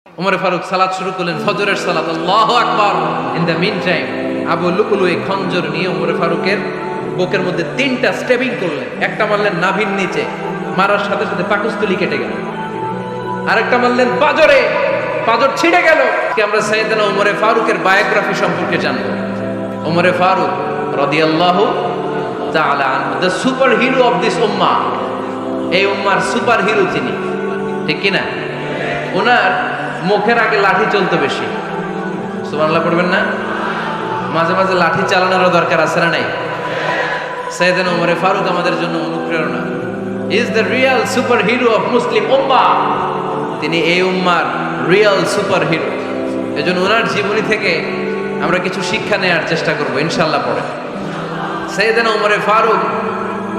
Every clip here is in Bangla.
উমর ফারুক সালাত শুরু করলেন, ফজরের সালাত, আল্লাহু আকবার। ইন দ্য মিন টাইম আবু লুকলু এই খঞ্জর নিয়ে উমর ফারুকের বুকের মধ্যে 3টা স্টেবিং করলেন। একটা মারলেন নাভির নিচে, মারার সাথে সাথে পাকস্থলী কেটে গেল। আরেকটা মারলেন পাজরে, পাজর ছিঁড়ে গেল। আমরা সাইয়েদনা উমর ফারুকের বায়োগ্রাফি সম্পর্কে জানব। উমর ফারুক রাদিয়াল্লাহু তাআলা আনহু, the super hero of this উম্মাহ। এই উম্মার সুপার হিরো তিনি, ঠিক কিনা? ওনার মুখের আগে লাঠি চলতো বেশি। সুবহানাল্লাহ পড়বেন না? মাঝে মাঝে লাঠি চালানোরও দরকার আছে না নাই? সাইয়েদনা উমর ফারুক আমাদের জন্য অনুপ্রেরণা। Is the real super hero of Muslim উম্মাহ। তিনি এই উম্মার রিয়েল সুপার হিরো। এজন্য ওনার জীবনী থেকে আমরা কিছু শিক্ষা নেওয়ার চেষ্টা করব ইনশাআল্লাহ। পড়ে সাইয়েদনা উমর ফারুক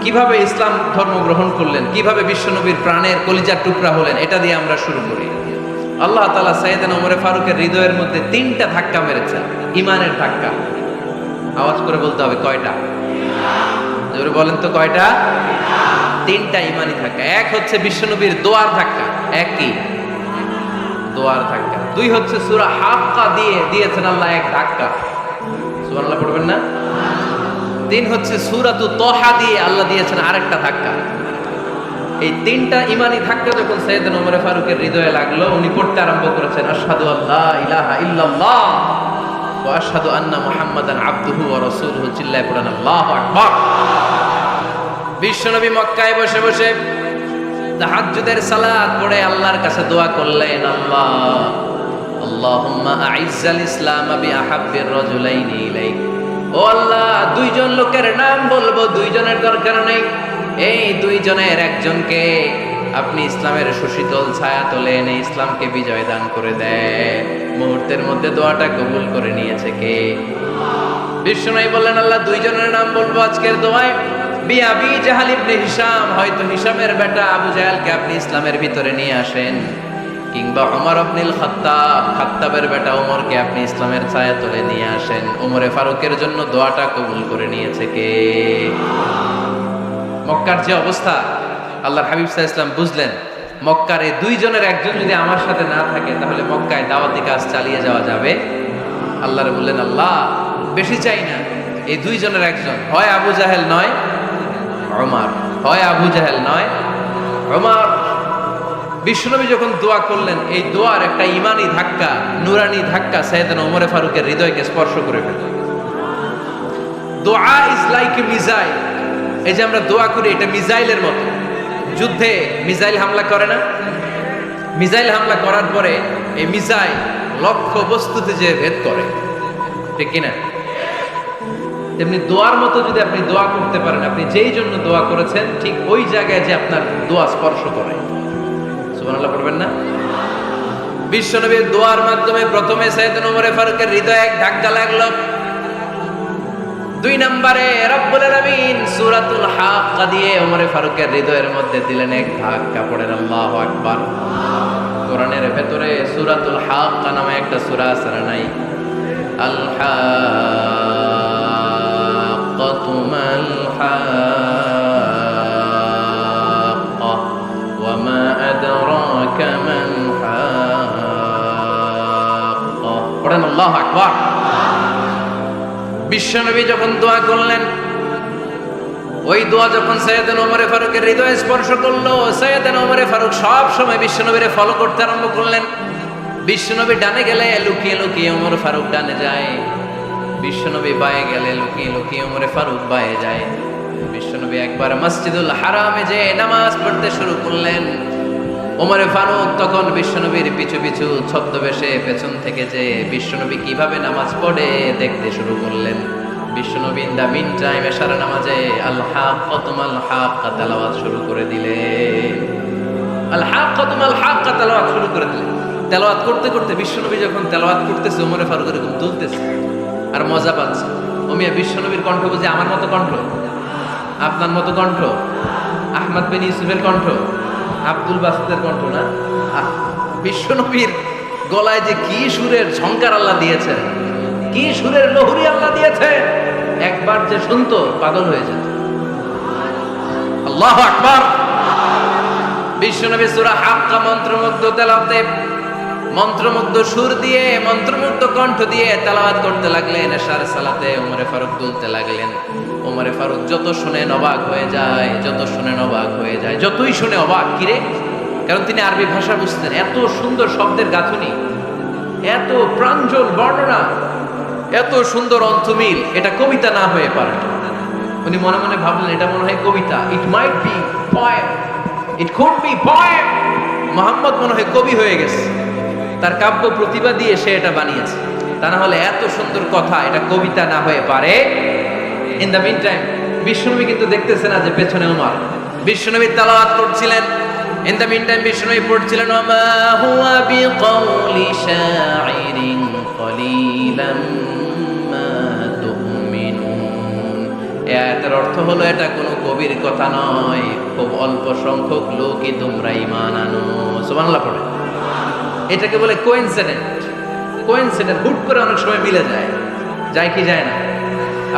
কিভাবে ইসলাম ধর্ম গ্রহণ করলেন, কিভাবে বিশ্বনবীর প্রাণের কলিজার টুকরা হলেন, এটা দিয়ে আমরা শুরু করি। আল্লাহ তাআলা সাইয়েদনা উমর ফারুকের হৃদয়ের মধ্যে 3টা ধাক্কা মেরেছেন, ইমানের ধাক্কা। আওয়াজ করে বলতে হবে কয়টা? জোরে বলেন তো কয়টা? 3টা ইমানি ধাক্কা। এক হচ্ছে বিশ্বনবীর দোয়ার ধাক্কা। এক কি? দোয়ার ধাক্কা। 2 হচ্ছে সূরা হাক্কা দিয়ে দিয়েছেন আল্লাহ এক ধাক্কা। সুবহানাল্লাহ পড়বেন না? 3 হচ্ছে সূরাতু তাহা দিয়ে আল্লাহ দিয়েছেন আরেকটা ধাক্কা। এই 3টা ইমানি ধাক্কা যখন সাইয়েদনা উমর ফারুকের হৃদয়ে লাগলো, উনি পড়তে আরম্ভ করেছেন, আশহাদু আল্লা ইলাহা ইল্লাল্লাহ ওয়া আশহাদু আন্না মুহাম্মাদান আবদুহু ওয়া রাসূলুহু। চিল্লায়ে পড়েন আল্লাহু আকবার। বিশ্বনবী মক্কায় বসে বসে তাহাজ্জুদের সালাত পড়ে আল্লাহর কাছে দোয়া করলেন, আল্লাহুম্মা আইজ্জাল ইসলাম বিআহাব্বির রাজুলাইনি ইলাইক। ও আল্লাহ, 2 জন লোকের নাম বলবো, 2 জনের দরকার নেই। এই 2 জনের একজনকে আপনি ইসলামের সুশীতল ছায়া তলে এনে ইসলামকে বিজয় দান করে দেন। মুহূর্তের মধ্যে দোয়াটা কবুল করে নিয়েছে কে? বিশ্বনবী বললেন, আল্লাহ 2 জনের নাম বলবো আজকের দোয়ায়। আবি জাহাল ইবনে হিশাম, হয়তো হিশামের বেটা আবু জাহেলকে আপনি ইসলামের ভিতরে নিয়ে আসেন। কিংবা ওমর ইবনুল খাত্তাব, খাত্তাবের বেটা ওমরকে আপনি ইসলামের ছায়া তলে নিয়ে আসেন। উমরে ফারুকের জন্য দোয়াটা কবুল করে নিয়েছে কে? মক্কার যে অবস্থা, আল্লাহর হাবিব সাল্লাল্লাহু আলাইহি ওয়াসাল্লাম বুঝলেন মক্কার এই 2 জনের একজন যদি আমার সাথে না থাকে তাহলে মক্কায় দাওয়াতি কাজ চালিয়ে যাওয়া যাবে। আল্লাহর বললেন, আল্লাহ বেশি চাই না, এই 2 জনের একজন, হয় আবু জাহেল নয় ওমর, হয় আবু জাহেল নয় ওমর। বিশ্বনবী যখন দোয়া করলেন, এই দোয়ার একটা ইমানি ধাক্কা, নুরানি ধাক্কা সাইয়েদনা উমর ফারুকের হৃদয়কে স্পর্শ করে ফেলল। দোয়া ইজ লাইক এ মিসাইল। এই যে আমরা দোয়া করি, এটা মিসাইলের মতো। যুদ্ধে মিসাইল হামলা করে না? মিসাইল হামলা করার পরে এই মিসাইল লক্ষ্য বস্তুতে যে ভেদ করে, ঠিক কিনা? তেমনি দোয়ার মতো যদি আপনি দোয়া করতে পারেন, আপনি যেই জন্য দোয়া করেছেন ঠিক ওই জায়গায় যে আপনার দোয়া স্পর্শ করে। সুবহানাল্লাহ পড়বেন না? বিশ্বনবীর দোয়ার মাধ্যমে প্রথমে সাইয়েদনা উমর ফারুকের হৃদয়ে এক ধাক্কা লাগলো। 2 নম্বরে রব্বুল আলামিন সূরাতুল হাক্কা দিয়ে উমর ফারুকের হৃদয়ের মধ্যে দিলেন এক ধাক্কা। পড়েন আল্লাহু আকবার। কোরআনের ভেতরে সূরাতুল হাক্কা নামে একটা সূরা আছে না নাই? আল হাক্কাতু মাল হাক্কা ওয়া মা আদরাকা মাল হাক্কা। পড়েন আল্লাহু আকবার। বিশ্বনবী যখন দোয়া করলেন, ওই দোয়া যখন সাইয়েদনা উমর ফারুকের হৃদয়ে স্পর্শ করলো, সাইয়েদনা উমর ফারুক সব সময় বিশ্বনবীরে ফলো করতে আরম্ভ করলেন। বিশ্বনবী ডানে গেলে লুকিয়ে লুকিয়ে উমর ফারুক ডানে যায়, বিশ্বনবী বায়ে গেলে লুকিয়ে লুকিয়ে উমর ফারুক বায়ে যায়। বিশ্বনবী একবার মসজিদুল হারামে যে নামাজ পড়তে শুরু করলেন, ওমর ফারুক তখন বিশ্বনবীর পিছু পিছু ছদ্মবেশে পেছন থেকে যে বিশ্বনবী কিভাবে নামাজ পড়ে দেখতে শুরু করলেন। বিশ্বনবী ইন দা মিন টাইম এশারা নামাজে আল হাক্কাতু মাল হাক্কা তেলাওয়াত শুরু করে দিলেন। আল হাক্কাতু মাল হাক্কা তেলাওয়াত শুরু করে দিলেন। তেলাওয়াত করতে করতে বিশ্বনবী যখন তেলাওয়াত করতেছে, ওমর ফারুক এরকম তুলতেছে আর মজা পাচ্ছে। ওমিয়া বিশ্বনবীর কণ্ঠ বুঝে আমার মতো কণ্ঠ, আপনার মতো কণ্ঠ, আহমদ বিন ইউসুফের কণ্ঠ, আব্দুল বাসিতের কণ্ঠ না। বিশ্বনবীর গলায় যে কি সুরের ঝংকার আল্লাহ দিয়েছেন, কি সুরের লহরী আল্লাহ দিয়েছেন, একবার যে শুনতো পাগল হয়ে যেত। আল্লাহু আকবার। বিশ্বনবী সূরা হাক্কা মন্ত্রমুগ্ধ তেলাওয়াতে মন্ত্রমুগ্ধ সুর দিয়ে মন্ত্রমুগ্ধ কণ্ঠ দিয়ে তেলাওয়াত করতে লাগলেন। এশার সালাতে ওমরে ফারুক তুলতে লাগলেন। ওমরে ফারুক যত শুনে অবাক হয়ে যায়, যত শুনে অবাক হয়ে যায়, যতই শুনে অবাক। কিরে? কারণ তিনি আরবি ভাষা বুঝতেন। এত সুন্দর শব্দের গাঁথুনি, এত প্রাঞ্জল বর্ণনা, এত সুন্দর অন্তমিল, এটা কবিতা না হয়ে পারে। উনি মনে মনে ভাবলেন এটা মনে হয় কবিতা। It might be poem, it could be poem. মুহাম্মদ মনে হয় কবি হয়ে গেছে, তার কাব্য প্রতিভা দিয়ে সে এটা বানিয়েছে। তা না হলে এত সুন্দর কথা, এটা কবিতা না হয়ে পারে। ইন দ্য মিন টাইম বিশ্বনবী কিন্তু দেখতেছে না যে পেছনে ওমর। বিশ্বনবী তেলাওয়াত করছিলেন। ইন দ্য মিন টাইম বিশ্বনবী পড়ছিলেন ওমা হুয়া বিকাউলি শাইরিন কলিলাম মা তুমিনুন। এই আয়াতের অর্থ হলো এটা কোনো কবির কথা নয়, খুব অল্প সংখ্যক লোকই তোমরা ঈমান আনো। সুবহানাল্লাহ পড়ে। এটাকে বলে কোইন্সিডেন্ট। কোইন্সিডেন্ট হুট করে অনেক সময় মিলে যায়, যায় কি যায় না?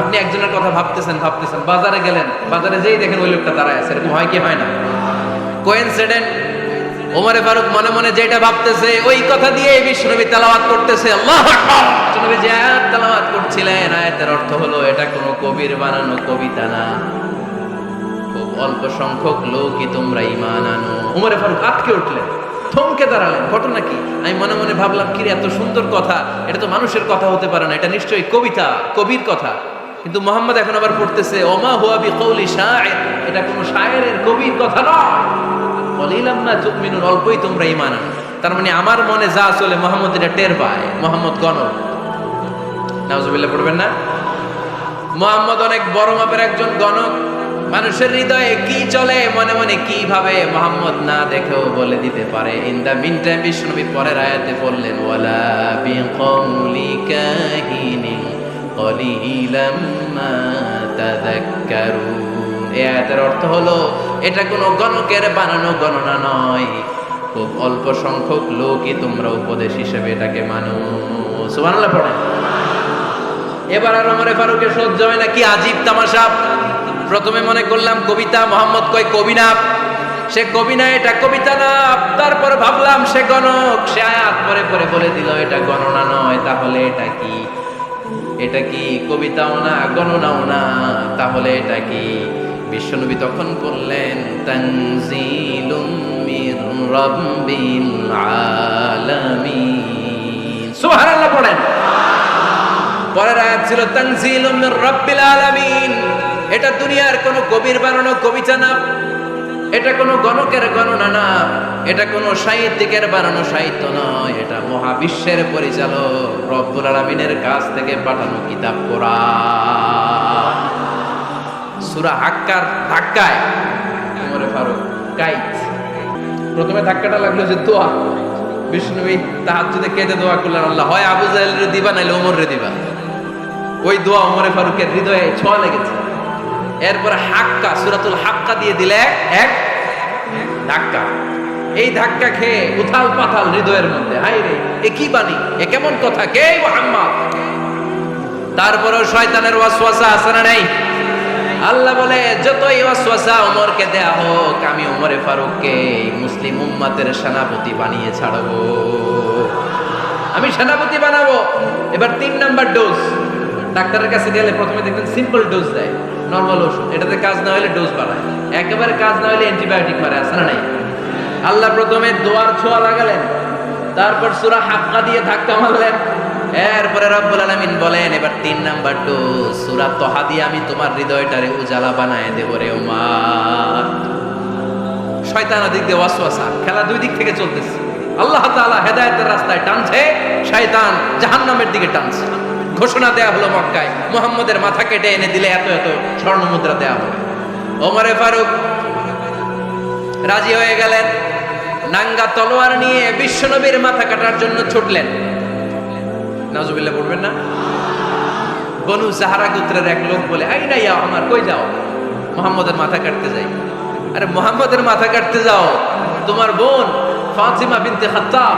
আপনি একজনের কথা ভাবতেছেন, বাজারে গেলেন, বাজারে যেই দেখেন ওই লোকটা দাঁড়ায় আছে, এরকম হয় কি হয় না? কোইন্সিডেন্ট। ওমরে ফারুক মনে মনে যেটা ভাবতেছে ওই কথা দিয়ে বিশ্বনবী তেলাওয়াত করতেছে। আল্লাহু আকবার। বিশ্বনবী যে আয়াত তেলাওয়াত করছিলেন, আয়াতের অর্থ হলো এটা কোনো কবির বানানো কবিতা না, খুব অল্প সংখ্যক লোকই তোমরা ঈমান আনো। ওমরে ফারুক আটকে উঠলেন, থমকে দাঁড়ালেন। ঘটনা কি? আমি মনে মনে ভাবলাম কি এত সুন্দর কথা, এটা তো মানুষের কথা হতে পারে না, এটা নিশ্চয়ই কবিতা, কবির কথা। কিন্তু মোহাম্মদ এখন আবার পড়তেছে ওমা হুয়া বিকাউলি শাইর, এটা কোনো শায়েরের কবির কথা নয়। কলিলাম মা তুমিনুন, অল্পই তোমরা ঈমান আনো। তার মানে আমার মনে যা চলে মোহাম্মদ এটা টের পায়। মোহাম্মদ গণক। নাউজুবিল্লাহ পড়বেন না? মোহাম্মদ অনেক বড় মাপের একজন গণক। মানুষের হৃদয়ে কি চলে, মনে মনে কি ভাবে, মোহাম্মদ না দেখেও বলে দিতে পারে। ইন দ্য মিন টাইম বিশ্বনবী পরের আয়াতে বললেন ওয়ালা বিকাউলি কাহিনিন কলিলাম মা তাযাক্কারুন। এই আয়াতের অর্থ হলো এটা কোনো গণকের বানানো গণনা নয়, খুব অল্প সংখ্যক লোকই তোমরা উপদেশ হিসেবে এটাকে মানো। সুবহানাল্লাহ পড়েন। এবার আর ওমরে ফারুকের সহ্য হয় না, কি আজীব তামাশা। প্রথমে মনে করলাম কবিতা, মোহাম্মদ কয় কবি না, সে কবি না, এটা কবিতা না। তারপর ভাবলাম সে গণক, সে আয়াত পরে পরে বলে দিল এটা গণনা নয়, তাহলে এটা কি? এটা কি কবিতাও না, গণনাও না, তাহলে এটা কি? বিশ্বনবী তখন বললেন তানজিলুম মির রাব্বিল আলামিন। সুবহানাল্লাহ পড়েন। পরের আয়াত ছিল তানজিলুম মির রাব্বিল আলামিন। এটা দুনিয়ার কোনো কবির বানানো কবিতা না, এটা কোনো গণকের গণনা না, এটা কোনো সাহিত্যিকের বানানো সাহিত্য নয়, এটা মহাবিশ্বের পরিচালক রব্বুল আলামিনের কাছ থেকে পাঠানো কিতাব কোরআন। সূরা হাক্কার ধাক্কায় ওমরে ফারুক কাইত। প্রথমে ধাক্কাটা লাগলো যে দোয়া। বিষ্ণুবী তাহাজ্জুদে কেঁদে দোয়া করলেন, আল্লাহ হয় আবু জাহেলরে দিবা নাইলে ওমরে দিবা। ওই দোয়া ওমরে ফারুকের হৃদয়ে ছোঁয়া লেগেছে। এরপরে হাক্কা, সূরাতুল হাক্কা দিয়ে দিলে এক ধাক্কা। এই ধাক্কা খেয়ে উথাল পাথাল হৃদয়ের মধ্যে, হায় রে এ কি বাণী, এ কেমন কথা, কে মুহাম্মদ? তারপরেও শয়তানের ওয়াসওয়াসা আছে না নাই? আল্লাহ বলে যতই ওয়াসওয়াসা ওমরকে দেয়া হোক, আমি ওমরে ফারুককে মুসলিম উম্মতের সেনাপতি বানিয়ে ছাড়বো, আমি সেনাপতি বানাবো। এবার 3 নাম্বার ডোজ। ডাক্তারের কাছে গেলে প্রথমে দেখবেন সিম্পল ডোজ দেয়, নরমাল ওষুধ, এটাতে কাজ না হলে ডোজ বাড়ায়, একেবারে কাজ না হলে অ্যান্টিবায়োটিক মারে, আছে না নাই? আল্লাহ প্রথমে দোয়ার ছোঁয়া লাগালেন, তারপর সূরা হাক্কা দিয়ে ধাক্কা মারলেন, এরপরে রব্বুল আলামিন বলেন এবার 3 নাম্বার ডোজ সূরা তহা দিয়ে আমি তোমার হৃদয়টারে উজালা বানায় দেব রে ওমর। শয়তান ওদিক দিয়ে ওয়াসওয়াসা, খেলা দুই দিক থেকে চলতেছে। আল্লাহ তাআলা হেদায়েতের রাস্তায় টানছে, শয়তান জাহান্নামের দিকে টানছে। ঘোষণা দেয়া হলো মক্কায়, মুহাম্মদের মাথা কেটে এনে দিলে এত এত স্বর্ণ মুদ্রা দেয়া হবে। ওমরে ফারুক রাজি হয়ে গেলেন, নাঙ্গা তলোয়ার নিয়ে বিশ্বনবীর মাথা কাটার জন্য ছুটলেন। নাউজুবিল্লাহ পড়বেন না? বনু সাহারা গোত্রের এক লোক বলে, আইনা ইয়া ওমর, কই যাও? মুহাম্মদের মাথা কাটতে যাই। আরে মুহাম্মদের মাথা কাটতে যাও? তোমার বোন ফাতিমা বিনতে খাত্তাব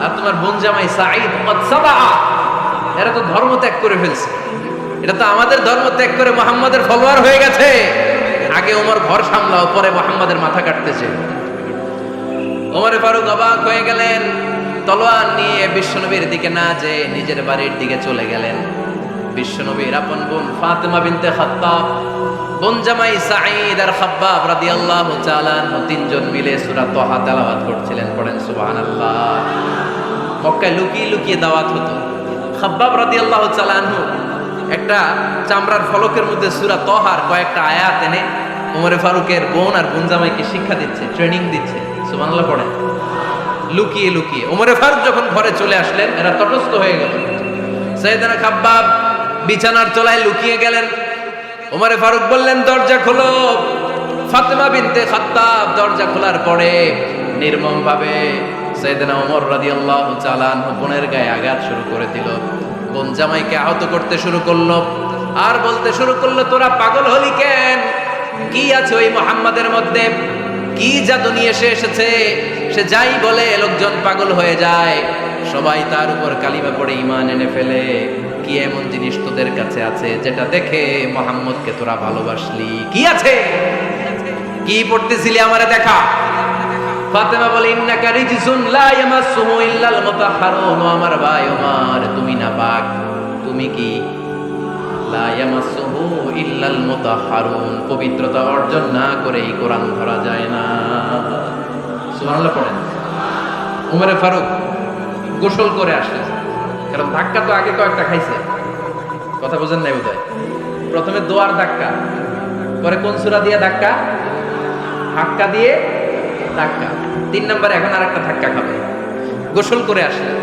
আর তোমার বোন জামাই সাঈদ কদ সাবা, এরা তো ধর্ম ত্যাগ করে ফেলছে, এটা তো আমাদের ধর্ম ত্যাগ করে মুহাম্মদের ফলোয়ার হয়ে গেছে। আগে ওমর ঘর সামলাও, পরে মুহাম্মদের মাথা কাটতেছে। ওমরে ফারুক অবাক হয়ে গেলেন, তলোয়ার নিয়ে বিশ্বনবীর দিকে না যেয়ে নিজের বাড়ির দিকে চলে গেলেন। বিশ্বনবীর আপন বোন ফাতেমা বিনতে খাত্তাব, বোন জামাই সাঈদ আর খাব্বাব রাদিয়াল্লাহু তাআলা আনহু তিনজন মিলে সূরা তাহা তেলাওয়াত করছিলেন। পড়েন সুবহানাল্লাহ। মক্কায় লুকিয়ে লুকিয়ে দাওয়াত হতো। খাব্বাব রাদিয়াল্লাহু তাআলা আনহু একটা চামড়ার ফলকের মধ্যে সূরা তাহার কয়েকটা আয়াত এনে ওমরে ফারুকের বোন আর বোন জামাইকে শিক্ষা দিচ্ছে, ট্রেনিং দিচ্ছে। সুবহানাল্লাহ পড়েন। লুকিয়ে লুকিয়ে ওমরে ফারুক যখন ঘরে চলে আসলেন, এরা তটস্থ হয়ে গেল। সাইয়েদনা খাব্বাব বিছানার তলায় লুকিয়ে গেলেন। ওমরে ফারুক বললেন, দরজা খোলো। ফাতেমা বিনতে খাত্তাব দরজা খোলার পরে নির্মম ভাবে সাইয়েদনা ওমর রাদিয়াল্লাহু তাআলা আনহু বোনের গায়ে আঘাত শুরু করে দিল। বোন জামাইকে আহত করতে শুরু করলো আর বলতে শুরু করলো, তোরা পাগল হলি কেন? কি আছে ওই মুহাম্মাদের মধ্যে? কি জাদু নিয়ে এসেছে? সে যাই বলে লোকজন পাগল হয়ে যায়, সবাই তার উপর কালিমা পড়ে ঈমান এনে ফেলে। কি এমন জিনিস তোদের কাছে আছে যেটা দেখে মুহাম্মদকে তোরা ভালোবাসলি? কি আছে? কি পড়তেছিলি আমারে দেখা। ফাতেমা বলে, ইন্নাকা রিজসুন লা ইয়ামাসসুহু ইল্লাল মুতাহহারুন। ও আমার ভাই ওমর, তুমি না পাক। তুমি কি? লা ইয়ামাসসুহু ইল্লাল মুতাহহারুন, পবিত্রতা অর্জন না করে এই কোরআন ধরা যায় না। সুবহানাল্লাহ পড়েন। ওমরে ফারুক গোসল করে আসলেন, কারণ ধাক্কা তো আগে কয়েকটা খাইছে। কথা বোঝেন নাই বোধহয়? প্রথমে দোয়ার ধাক্কা, পরে কোন সূরা দিয়ে ধাক্কা? হাক্কা দিয়ে ধাক্কা। 3 নম্বরে এখন আরেকটা ধাক্কা খাবে। গোসল করে আসলেন।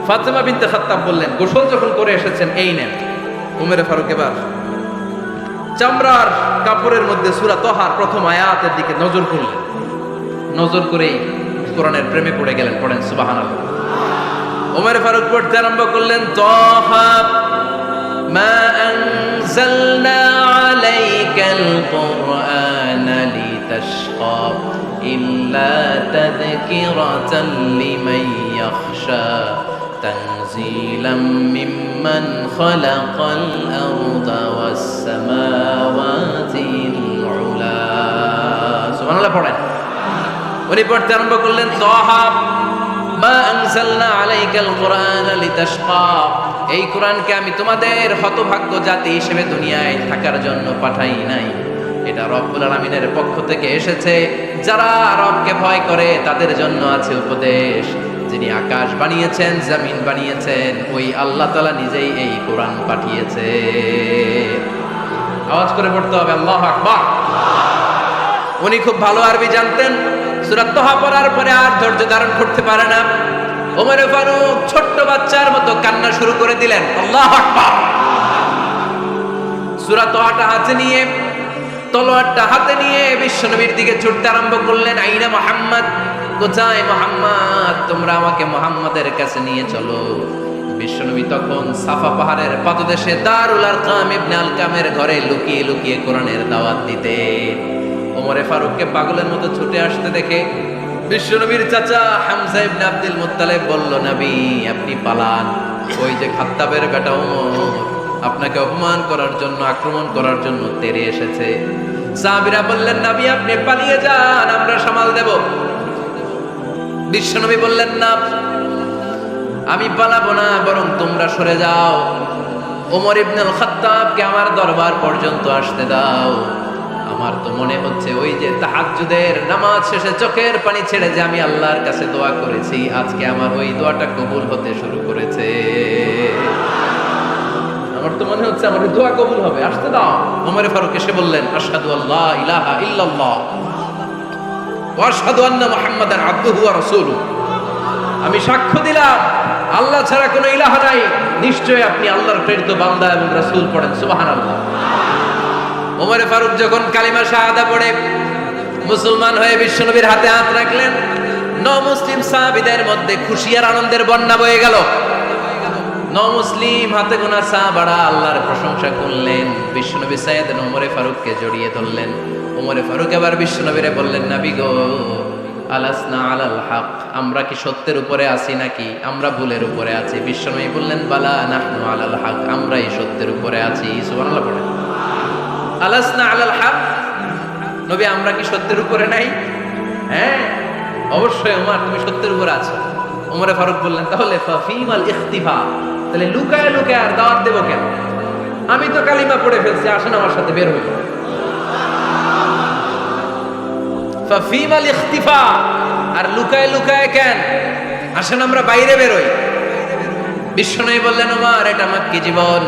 ফাতেমা বিনতে খাত্তাব বললেন, গোসল যখন করে এসেছেন, এই নেন। ওমরে ফারুক এবার চামড়ার কাপড়ের মধ্যে সূরা তাহার প্রথম আয়াতের দিকে নজর করলেন। নজর করেই কোরআনের প্রেমে পড়ে গেলেন। পড়েন সুবহানাল্লাহ। ওমরে ফারুক পড়তে আরম্ভ করলেন, তাহা মা আনজালনা আলাইকাল কুরআনা লিতাশকা ইল্লা তাযকিরাতাল লিমান ইয়াখশা তানজিলাম মিম্মান খালাকাল আরদা ওয়াস সামাওয়াতিল উলা। সুবহানাল্লাহ পড়েন। উনি পড়তে আরম্ভ করলেন, তাহা মা আনজালনা আলাইকাল কুরআনা লিতাশকা। এই কোরআনকে আমি তোমাদের হতভাগ্য জাতি হিসেবে দুনিয়ায় থাকার জন্য পাঠাই নাই। এটা রব্বুল আলামিনের পক্ষ থেকে এসেছে। যারা রবকে ভয় করে তাদের জন্য আছে উপদেশ। যিনি আকাশ বানিয়েছেন, জমিন বানিয়েছেন, ওই আল্লাহ তাআলা নিজেই এই কোরআন পাঠিয়েছে। আওয়াজ করে পড়তে হবে, আল্লাহু আকবার। উনি খুব ভালো আরবি জানতেন। সূরা তাহা পড়ার পরে আর ধৈর্য ধারণ করতে পারে না। ওমর ফারুক ছোট্ট বাচ্চার মতো কান্না শুরু করে দিলেন। আল্লাহু আকবার। সূরা তাহাটা হাতে নিয়ে, তলোয়ারটা হাতে নিয়ে বিশ্বনবীর দিকে ছুটতে আরম্ভ করলেন। আইনা মুহাম্মদ, কোথায় মুহাম্মদ? তোমরা আমাকে মুহাম্মাদের কাছে নিয়ে চলো। বিশ্বনবী তখন সাফা পাহাড়ের পাদদেশে দারুল আরকাম ইবনে আলকামের ঘরে লুকিয়ে লুকিয়ে কোরআনের দাওয়াত দিতেন। ওমরে ফারুককে পাগলের মতো ছুটে আসতে দেখে বিশ্বনবীর চাচা হামজা ইবনে আব্দুল মুত্তালিব বলল, নবী আপনি পালান। ওই যে খাত্তাবের বেটা ওমর আপনাকে অপমান করার জন্য, আক্রমণ করার জন্য তেড়ে এসেছে। সাহাবীরা বললেন, নবী আপনি পালিয়ে যান, আমরা সামাল দেব। বিশ্বনবী বললেন, না আমি পালাবো না, বরং তোমরা সরে যাও। ওমর ইবনুল খাত্তাবকে আমার দরবার পর্যন্ত আসতে দাও। আমার তো মনে হচ্ছে ওই যে তাহাজ্জুদের নামাজ শেষে চোখের পানি ছেড়ে যে আমি আল্লাহর কাছে দোয়া করেছি, আজকে আমার ওই দোয়াটা কবুল হতে শুরু করেছে। আমার তো মনে হচ্ছে আমার দোয়া কবুল হবে, আসতে দাও। ওমর ফারুক এসে বললেন, আশহাদু আল্লা ইলাহা ইল্লাল্লাহ ওয়া আশহাদু আন্না মুহাম্মাদান আবদুহু ওয়া রাসূলুহু। আমি সাক্ষ্য দিলাম আল্লাহ ছাড়া কোনো ইলাহা নাই, নিশ্চয়ই আপনি আল্লাহর প্রেরিত বান্দা এবং রাসূল। পড়েন সুবহানাল্লাহ। ওমর ফারুক যখন কালিমা শাহাদা পড়ে মুসলমান হয়ে বিশ্বনবীর হাতে হাত রাখলেন, মুসলিম সাহাবীদের মধ্যে খুশি আর আনন্দের বন্যা বয়ে গেল। মুসলিম হাতে গোনা সাহাবারা আল্লাহর প্রশংসা করলেন। বিশ্বনবী সাইয়েদনা ওমর ফারুককে জড়িয়ে ধরলেন। ওমর ফারুক এবার বিশ্বনবীরে বললেন, নবী গো, আলাসনা আলাল হক, আমরা কি সত্যের উপরে আছি নাকি আমরা ভুলের উপরে আছি? বিশ্বনবী বললেন, বালা নাহনু আলাল হক, আমরা এই সত্যের উপরে আছি। সুবহানাল্লাহ পড়েন। আলাসনা আলাল হক, নবী আমরা কি সত্যের উপরে নাই? হ্যাঁ অবশ্যই ওমর, তুমি সত্যের উপরে আছো। ওমরে ফারুক বললেন, তাহলে ফাফিমাল ইখতিফা, তাহলে লুকায় লুকায় আর দাওয়াত দেব কেন? আমি তো কালিমা পড়ে ফেলছি, আসেন আমার সাথে বের হই। ফাফিমাল ইখতিফা, আর লুকায় লুকায় কেন? আসেন আমরা বাইরে বেরোই। বিশ্বনবী বললেন, ওমর এটা মাক্কি জীবন,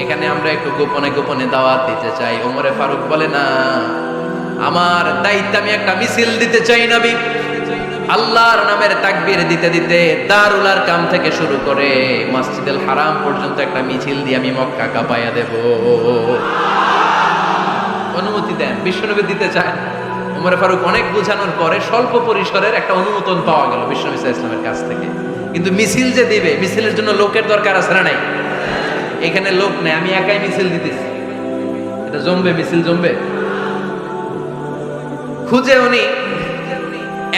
এখানে আমরা একটু গোপনে গোপনে দাওয়াত দিতে চাই। ওমরে ফারুক বলে, না, আমার দায়িত্ব, আমি একটা মিছিল দিতে চাই নবী। আল্লাহর নামের তাকবীর দিতে দিতে দারুল আরকাম থেকে শুরু করে মসজিদুল হারাম পর্যন্ত একটা মিছিল দিয়ে আমি মক্কা কাঁপাইয়া দেব। অনুমতি দেন। বিশ্বনবী দিতে চায়। ওমর ফারুক অনেক বোঝানোর পরে স্বল্প পরিসরের একটা অনুমোদন পাওয়া গেল বিশ্বনবী সাল্লাল্লাহু আলাইহি ওয়াসাল্লামের কাছ থেকে। কিন্তু মিছিল যে দিবে, মিছিলের জন্য লোকের দরকার আছে না নাই? এখানে লোক নেই, আমি একাই মিছিল দিতেছি। এটা জমবে, মিছিল জমবে। খুঁজে উনি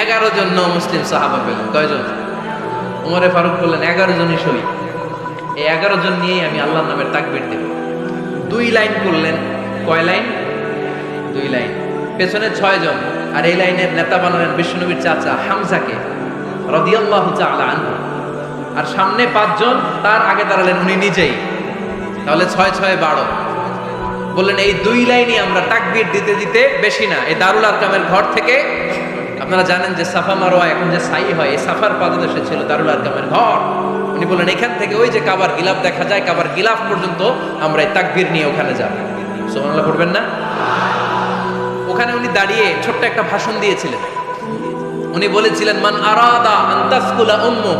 11 জন মুসলিম সাহাবা পেলেন। কয়জন? ওমরে ফারুক বললেন, 11 জনই সই। এই 11 জন নিয়েই আমি আল্লাহর নামের তাকবীর দেব। 2 লাইন করলেন। কয় লাইন? 2 লাইন। পেছনে 6 জন, আর এই লাইনের নেতা বানালেন বিশ্বনবীর চাচা হামজাকে রাদিয়াল্লাহু তাআলা আনহু। আর সামনে 5 জন, তার আগে দাঁড়ালেন উনি নিজেই। তাহলে 6 6 12। বললেন, এই 2 লাইনই আমরা তাকবীর দিতে দিতে, বেশি না, এই দারুল আরকামের ঘর থেকে, আপনারা জানেন যে সাফা মারওয়া এখন যে সাই হয়, এই সাফার পাদদেশে ছিল দারুল আরকামের ঘর। উনি বললেন, এখান থেকে ওই যে কাবার গিলাফ দেখা যায়, কাবার গিলাফ পর্যন্ত আমরা এই তাকবীর নিয়ে ওখানে যাব। সুবহানাল্লাহ পড়বেন না? ওখানে উনি দাঁড়িয়ে ছোট্ট একটা ভাষণ দিয়েছিলেন। উনি বলেছিলেন, মান আরাদা আন তাসকুলা উম্মু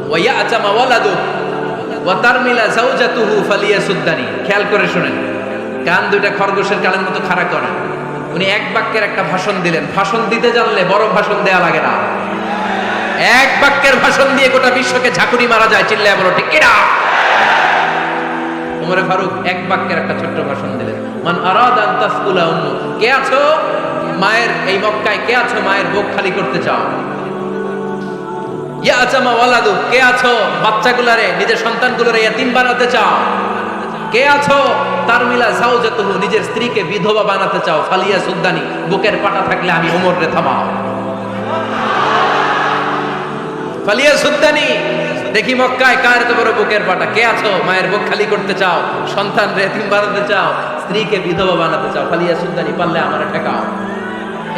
ওয়া ইয়াতামা ওয়ালাদু ওয়া তারমিলা যাওজাতুহু ফালিয়াসুদ্দানি। খেয়াল করে শুনেন, কান দুইটা খরগোশের কানের মতো খাড়া করেন। উনি এক বাক্যের একটা ভাষণ দিলেন। ভাষণ দিতে জানলে বড় ভাষণ দেয়া লাগে না। এক বাক্যের ভাষণ দিয়ে গোটা বিশ্বকে ঝাঁকুনি মারা যায়। চিল্লায় বলো ঠিক কিনা? ওমরে ফারুক এক বাক্যের একটা ছোট্ট ভাষণ দিলেন। মান আরাদা আন তাসকুলা উম্মু, কে আছো মায়ের এই মক্কায়, কে আছো মায়ের বুক খালি করতে চাও? ইয়াতামা ওয়ালাদু, কে আছো বাচ্চাগুলারে, নিজের সন্তানগুলোরে ইয়াতিম বানাতে চাও? কে আছো তারমিলা যাওজাতুহু, নিজের স্ত্রীকে বিধবা বানাতে চাও? ফালিয়াসুদ্দানি, বুকের পাটা থাকলে আমি ওমর রে থামাও। ফালিয়াসুদ্দানি, দেখি মক্কায় কার এত বড় বুকের পাটা। কে আছো মায়ের বুক খালি করতে চাও, সন্তান রে এতিম বানাতে চাও, স্ত্রীকে বিধবা বানাতে চাও? ফালিয়াসুদ্দানি, পারলে আমারে ঠেকাও।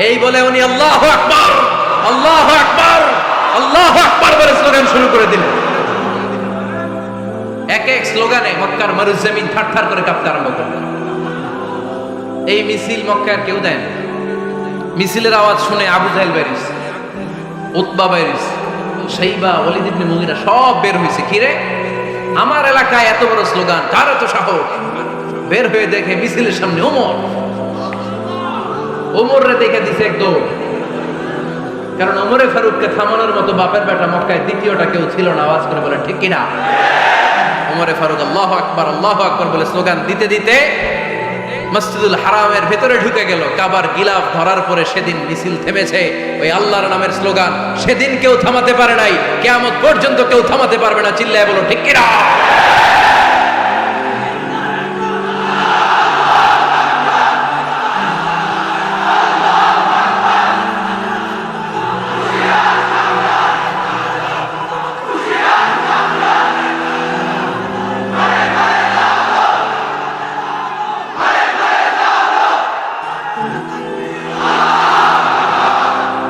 এই বলে উনি আল্লাহু আকবার, আল্লাহু আকবার, আল্লাহু আকবার বলে স্লোগান শুরু করে দিলেন। এক এক স্লোগানে মক্কার মরুজমিন থারথার করে কাঁপতে আরম্ভ করল। এই মিছিল মক্কার কেউ দেয় না। মিছিলের আওয়াজ শুনে আবু জাহেল বাইরিস, উতবা বাইরিস, শাইবা, ওয়ালিদ ইবনে মুগিরা সব বের হয়েছে। কিরে, আমার এলাকায় এত বড় স্লোগান, কার এত সাহস? বের হয়ে দেখে মিছিলের সামনে ওমর। ওমর রে দেখে দিছে এক দৌড়। কারণ ওমরে ফারুককে থামানোর মতো বাপের বেটা মক্কায় দ্বিতীয়টা কেউ ছিল না। আওয়াজ করে বলে ঠিক কিনা? ওমরে ফারুক আল্লাহু আকবার, আল্লাহু আকবার বলে স্লোগান দিতে দিতে মসজিদুল হারামের ভেতরে ঢুকে গেল। কাবার গিলাফ ধরার পরে সেদিন মিছিল থেমেছে। ওই আল্লাহর নামের স্লোগান সেদিন কেউ থামাতে পারে নাই, কিয়ামত পর্যন্ত কেউ থামাতে পারবে না। চিল্লায় বলো ঠিক কিনা?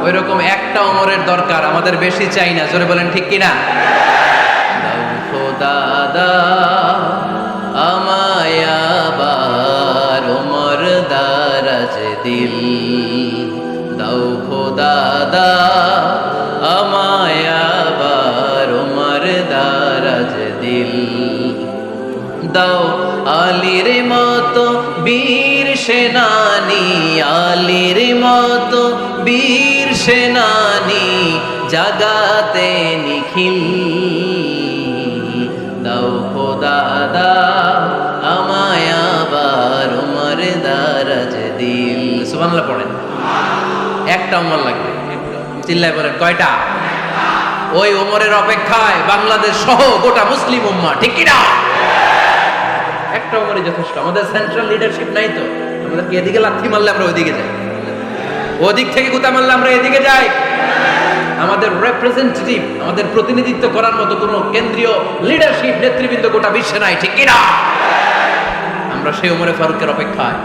ওইরকম একটা ওমরের দরকার, আমাদের বেশি চাই না। জোরে বলেন ঠিক কিনা? দাও খোদা দাও আমায় আবার ওমর দারাজ দিল, দাও খোদা দাও আমায় আবার ওমর দারাজ দিল, দাও আলীর মতো বীর সেনানি, আলীর মতো বীর সেনানি জাগাতে নিখিল, দাও খোদা দাও আমায় আবার ওমর দারাজ দিল। সুবহানাল্লাহ পড়েন। একটা ওমর লাগবে। চিল্লায় বলেন কয়টা? ওই ওমরের অপেক্ষায় বাংলাদেশ সহ গোটা মুসলিম উম্মাহ, ঠিক কি না? একটা ওমরই যথেষ্ট। আমাদের সেন্ট্রাল লিডারশিপ নাই তো, আমাদেরকে এদিকে লাথি মারলে আমরা ওইদিকে যাই, ওদিক থেকে গুতা মারলে আমরা এদিকে যাই। আমাদের রিপ্রেজেন্টেটিভ, আমাদের প্রতিনিধিত্ব করার মতো কোনো কেন্দ্রীয় লিডারশিপ নেতৃবৃন্দ গোটা বিশ্বে নাই, ঠিক কিনা? আমরা সেই ওমরে ফারুকের অপেক্ষায়,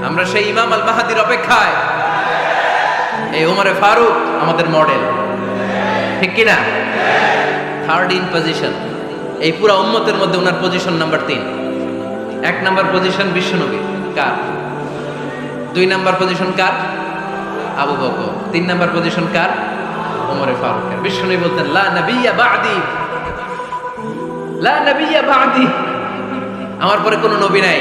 আমরা সেই ইমাম আল মাহাদির অপেক্ষায়। এই ওমরে ফারুক আমাদের মডেল, ঠিক কিনা? থার্ড ইন পজিশন, এই পুরো উম্মতের মধ্যে ওনার পজিশন নাম্বার 3। 1 নাম্বার পজিশন বিশ্বনবী কার? 2 নাম্বার পজিশন কার? আবু বকর। 3 নাম্বার পজিশন কার? ওমরে ফারুকের। বিশ্বনবী বলতেন লা নবিয়্যা বা'দি, লা নবিয়্যা বা'দি, আমার পরে কোনো নবী নাই।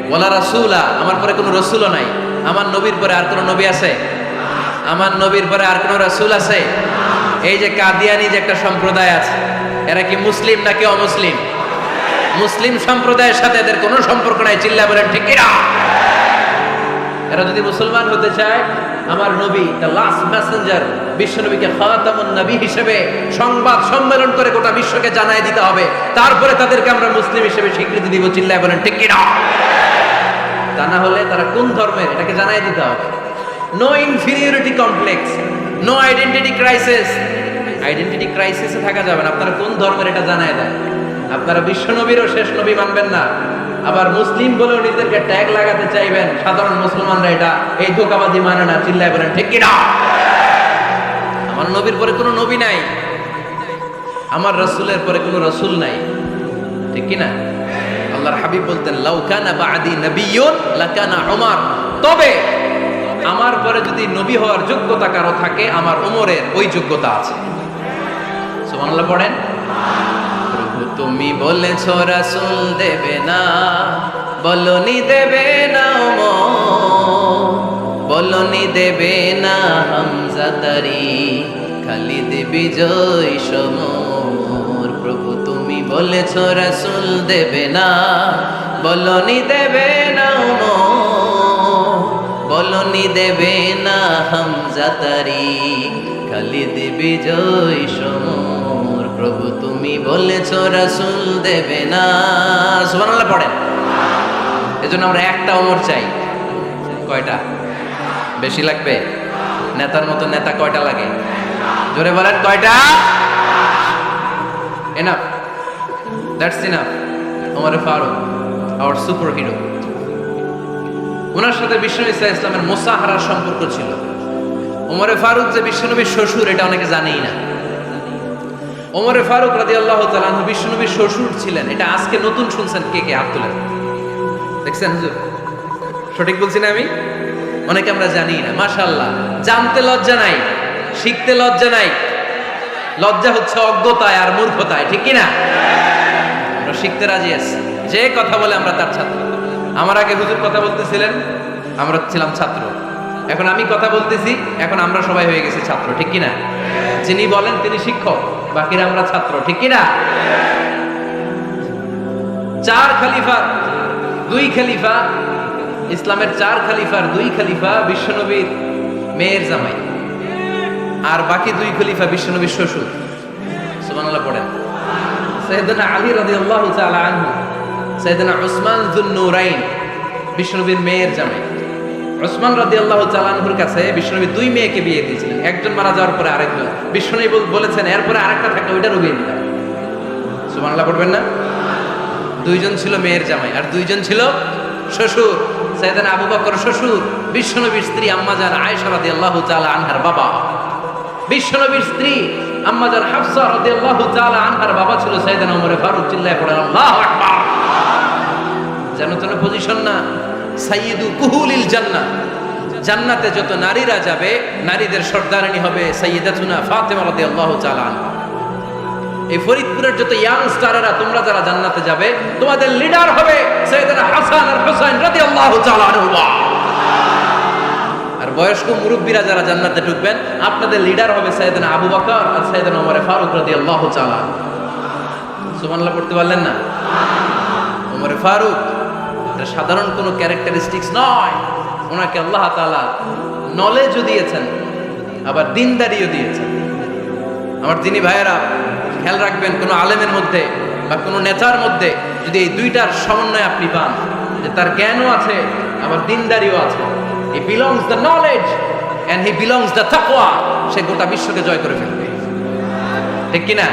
ওয়ালা রাসূলা, আমার পরে কোনো রাসূলও নাই। আমার নবীর পরে আর কোনো নবী আছে? আমার নবীর পরে আর কোনো রাসূল আছে? এই যে কাদিয়ানি যে একটা সম্প্রদায় আছে, এরা কি মুসলিম নাকি অমুসলিম? মুসলিম সম্প্রদায়ের সাথে এদের কোনো সম্পর্ক নাই, চিল্লা বলেন ঠিক কিনা? এরা যদি মুসলমান হতে চায়, আমার নবী দ্য লাস্ট মেসেঞ্জার বিশ্বনবীকে খাতামুন নবী হিসেবে সংবাদ সম্মেলন করে গোটা বিশ্বকে জানাই দিতে হবে, তারপরে তাদেরকে আমরা মুসলিম হিসেবে স্বীকৃতি দিব, চিল্লা বলেন ঠিক কিনা? তা না হলে তারা কোন ধর্মের এটাকে জানাই দিতে হবে। No inferiority complex, no identity crisis. Identity ক্রাইসিসে থাকা যাবে না, আপনারা কোন ধর্মের এটা জানায় দেন। আপনারা বিশ্বনবীরও শেষ নবী মানবেন না, আবার মুসলিম বলেও নিজেদেরকে ট্যাগ লাগাতে চাইবেন। সাধারণ মুসলমানরা এটা এই ধোঁকাবাজি মানে না, চিল্লায় বলেন ঠিক কিনা? আমার নবীর পরে কোনো নবী নাই, আমার রাসূলের পরে কোনো রাসূল নাই, ঠিক কিনা? আল্লাহর হাবিব বলতেন লাউ কানা বা'দি নাবিয়্যুন লাকানা উমর, তবে আমার পরে যদি নবী হওয়ার যোগ্যতা কারো থাকে, আমার ওমরের ওই যোগ্যতা আছে। সুবহানাল্লাহ পড়েন। প্রভু তুমি বলেছ রাসূল দেবে না, বলনি দেবে না ওমর, বলনি দেবে না হামজা তারি, খালিদ বিজয় সমর। প্রভু তুমি বলেছ রাসূল দেবে না, বলনি দেবে না ওমর, বলনি দেবে না হামজা তারি, খালিদ বিজয় সমর। প্রভু তুমি বলেছ রাসূল দেবে না। সুবহানাল্লাহ পড়েন। এজন্য আমরা একটা ওমর চাই। কয়টা? বেশি লাগবে? নেতার মতো নেতা কয়টা লাগে? জোরে বলেন কয়টা? Enough, that's enough. ওমর ফারুক আওয়ার সুপার হিরো। ওনার সাথে বিশ্বনবী সাল্লাল্লাহু আলাইহি ওয়াসাল্লামের মুসাহারার সম্পর্ক ছিল। ওমরে ফারুক যে বিশ্বনবীর শ্বশুর, এটা অনেকে জানেই না। ওমরে ফারুক রাদিয়াল্লাহু তাআলা আনহু বিশ্বনবীর শ্বশুর ছিলেন, এটা আজকে নতুন শুনছেন। কে কে হাত তোলেন? দেখছেন হুজুর? সঠিক বলছি না আমি? অনেকে আমরা জানি না। মাশাআল্লাহ, জানতে লজ্জা নাই, শিখতে লজ্জা নাই। লজ্জা হচ্ছে অজ্ঞতায় আর মূর্খতায়, ঠিক কি না? আমরা শিখতে রাজি আছি। যে কথা বলে আমরা তার ছাত্র। আমার আগে হুজুর কথা বলতেছিলেন, আমরা ছিলাম ছাত্র। এখন আমি কথা বলতেছি, এখন আমরা সবাই হয়ে গেছি ছাত্র, ঠিক কি না? যিনি বলেন তিনি শিক্ষক, বাকিরা আমরা ছাত্র, ঠিক কি না? 4 খলিফার 2 খলিফা, ইসলামের 4 খলিফার 2 খলিফা বিশ্বনবীর মেয়ের জামাই, আর বাকি 2 খলিফা বিশ্বনবীর শ্বশুর। সুবহানাল্লাহ পড়েন। সাইয়েদনা আলী রাদিয়াল্লাহু তাআলা আনহু, সাইয়েদনা উসমান যুন নূরাইন বিশ্বনবীর মেয়ের জামাই। উসমান রাদিয়াল্লাহু তাআলা আনহুর কাছে বিশ্বনবী 2 মেয়েকে বিয়ে দিয়েছিলেন। একজন মারা যাওয়ার পরে আরেকজন। বিশ্বনবী বলেছেন এরপরে আরেকটা থাকলে ওইটারও বিয়ে দিলাম। সুবহানাল্লাহ পড়বেন না? 2 জন ছিল মেয়ের জামাই আর 2 জন ছিল শ্বশুর। সাইয়েদনা আবু বকর শ্বশুর, বিশ্বনবীর স্ত্রী আম্মাজান আয়েশা রাদিয়াল্লাহু তাআলা আনহার বাবা। বিশ্বনবীর স্ত্রী আম্মাজান হাফসা রাদিয়াল্লাহু তাআলা আনহার বাবা ছিল সাইয়েদনা ওমর ফারুক। চিল্লায়ে পড়েন আল্লাহু আকবার। জানো তো পজিশন না? সাইয়্যিদু কুহুলিল জান্নাহ, জান্নাতে যত নারীরা যাবে, নারীদের সর্দারিনী হবে সাইয়্যিদাতুনা ফাতেমা রাদিয়াল্লাহু তাআলা আনহা। এই ফরিদপুরের যত ইয়াংস্টাররা তোমরা যারা জান্নাতে যাবে, তোমাদের লিডার হবে সাইয়েদনা হাসান আর হুসাইন রাদিয়াল্লাহু তাআলা আনহুমা। আর বয়স্ক মুরব্বীরা যারা জান্নাতে ঢুকবেন, আপনাদের লিডার হবে সাইয়েদনা আবু বকর আর সাইয়েদনা ওমর ফারুক রাদিয়াল্লাহু তাআলা। সুবহানাল্লাহ পড়তে পারলেন না? ওমর ফারুক এটা সাধারণ কোনো ক্যারেক্টারিস্টিক্স নয়। ওনাকে আল্লাহ তাআলা নলেজও দিয়েছেন, আবার দিনদারিও দিয়েছেন। আমার দিনী ভাইয়েরা খেয়াল রাখবেন, কোনো আলেমের মধ্যে বা কোনো নেতার মধ্যে যদি এই দুইটার সমন্বয় আপনি পান, যে তার জ্ঞানও আছে আবার দিনদারিও আছে, he belongs the knowledge and he belongs the taqwa, সে গোটা বিশ্বকে জয় করে ফেলবে। ঠিক কিনা?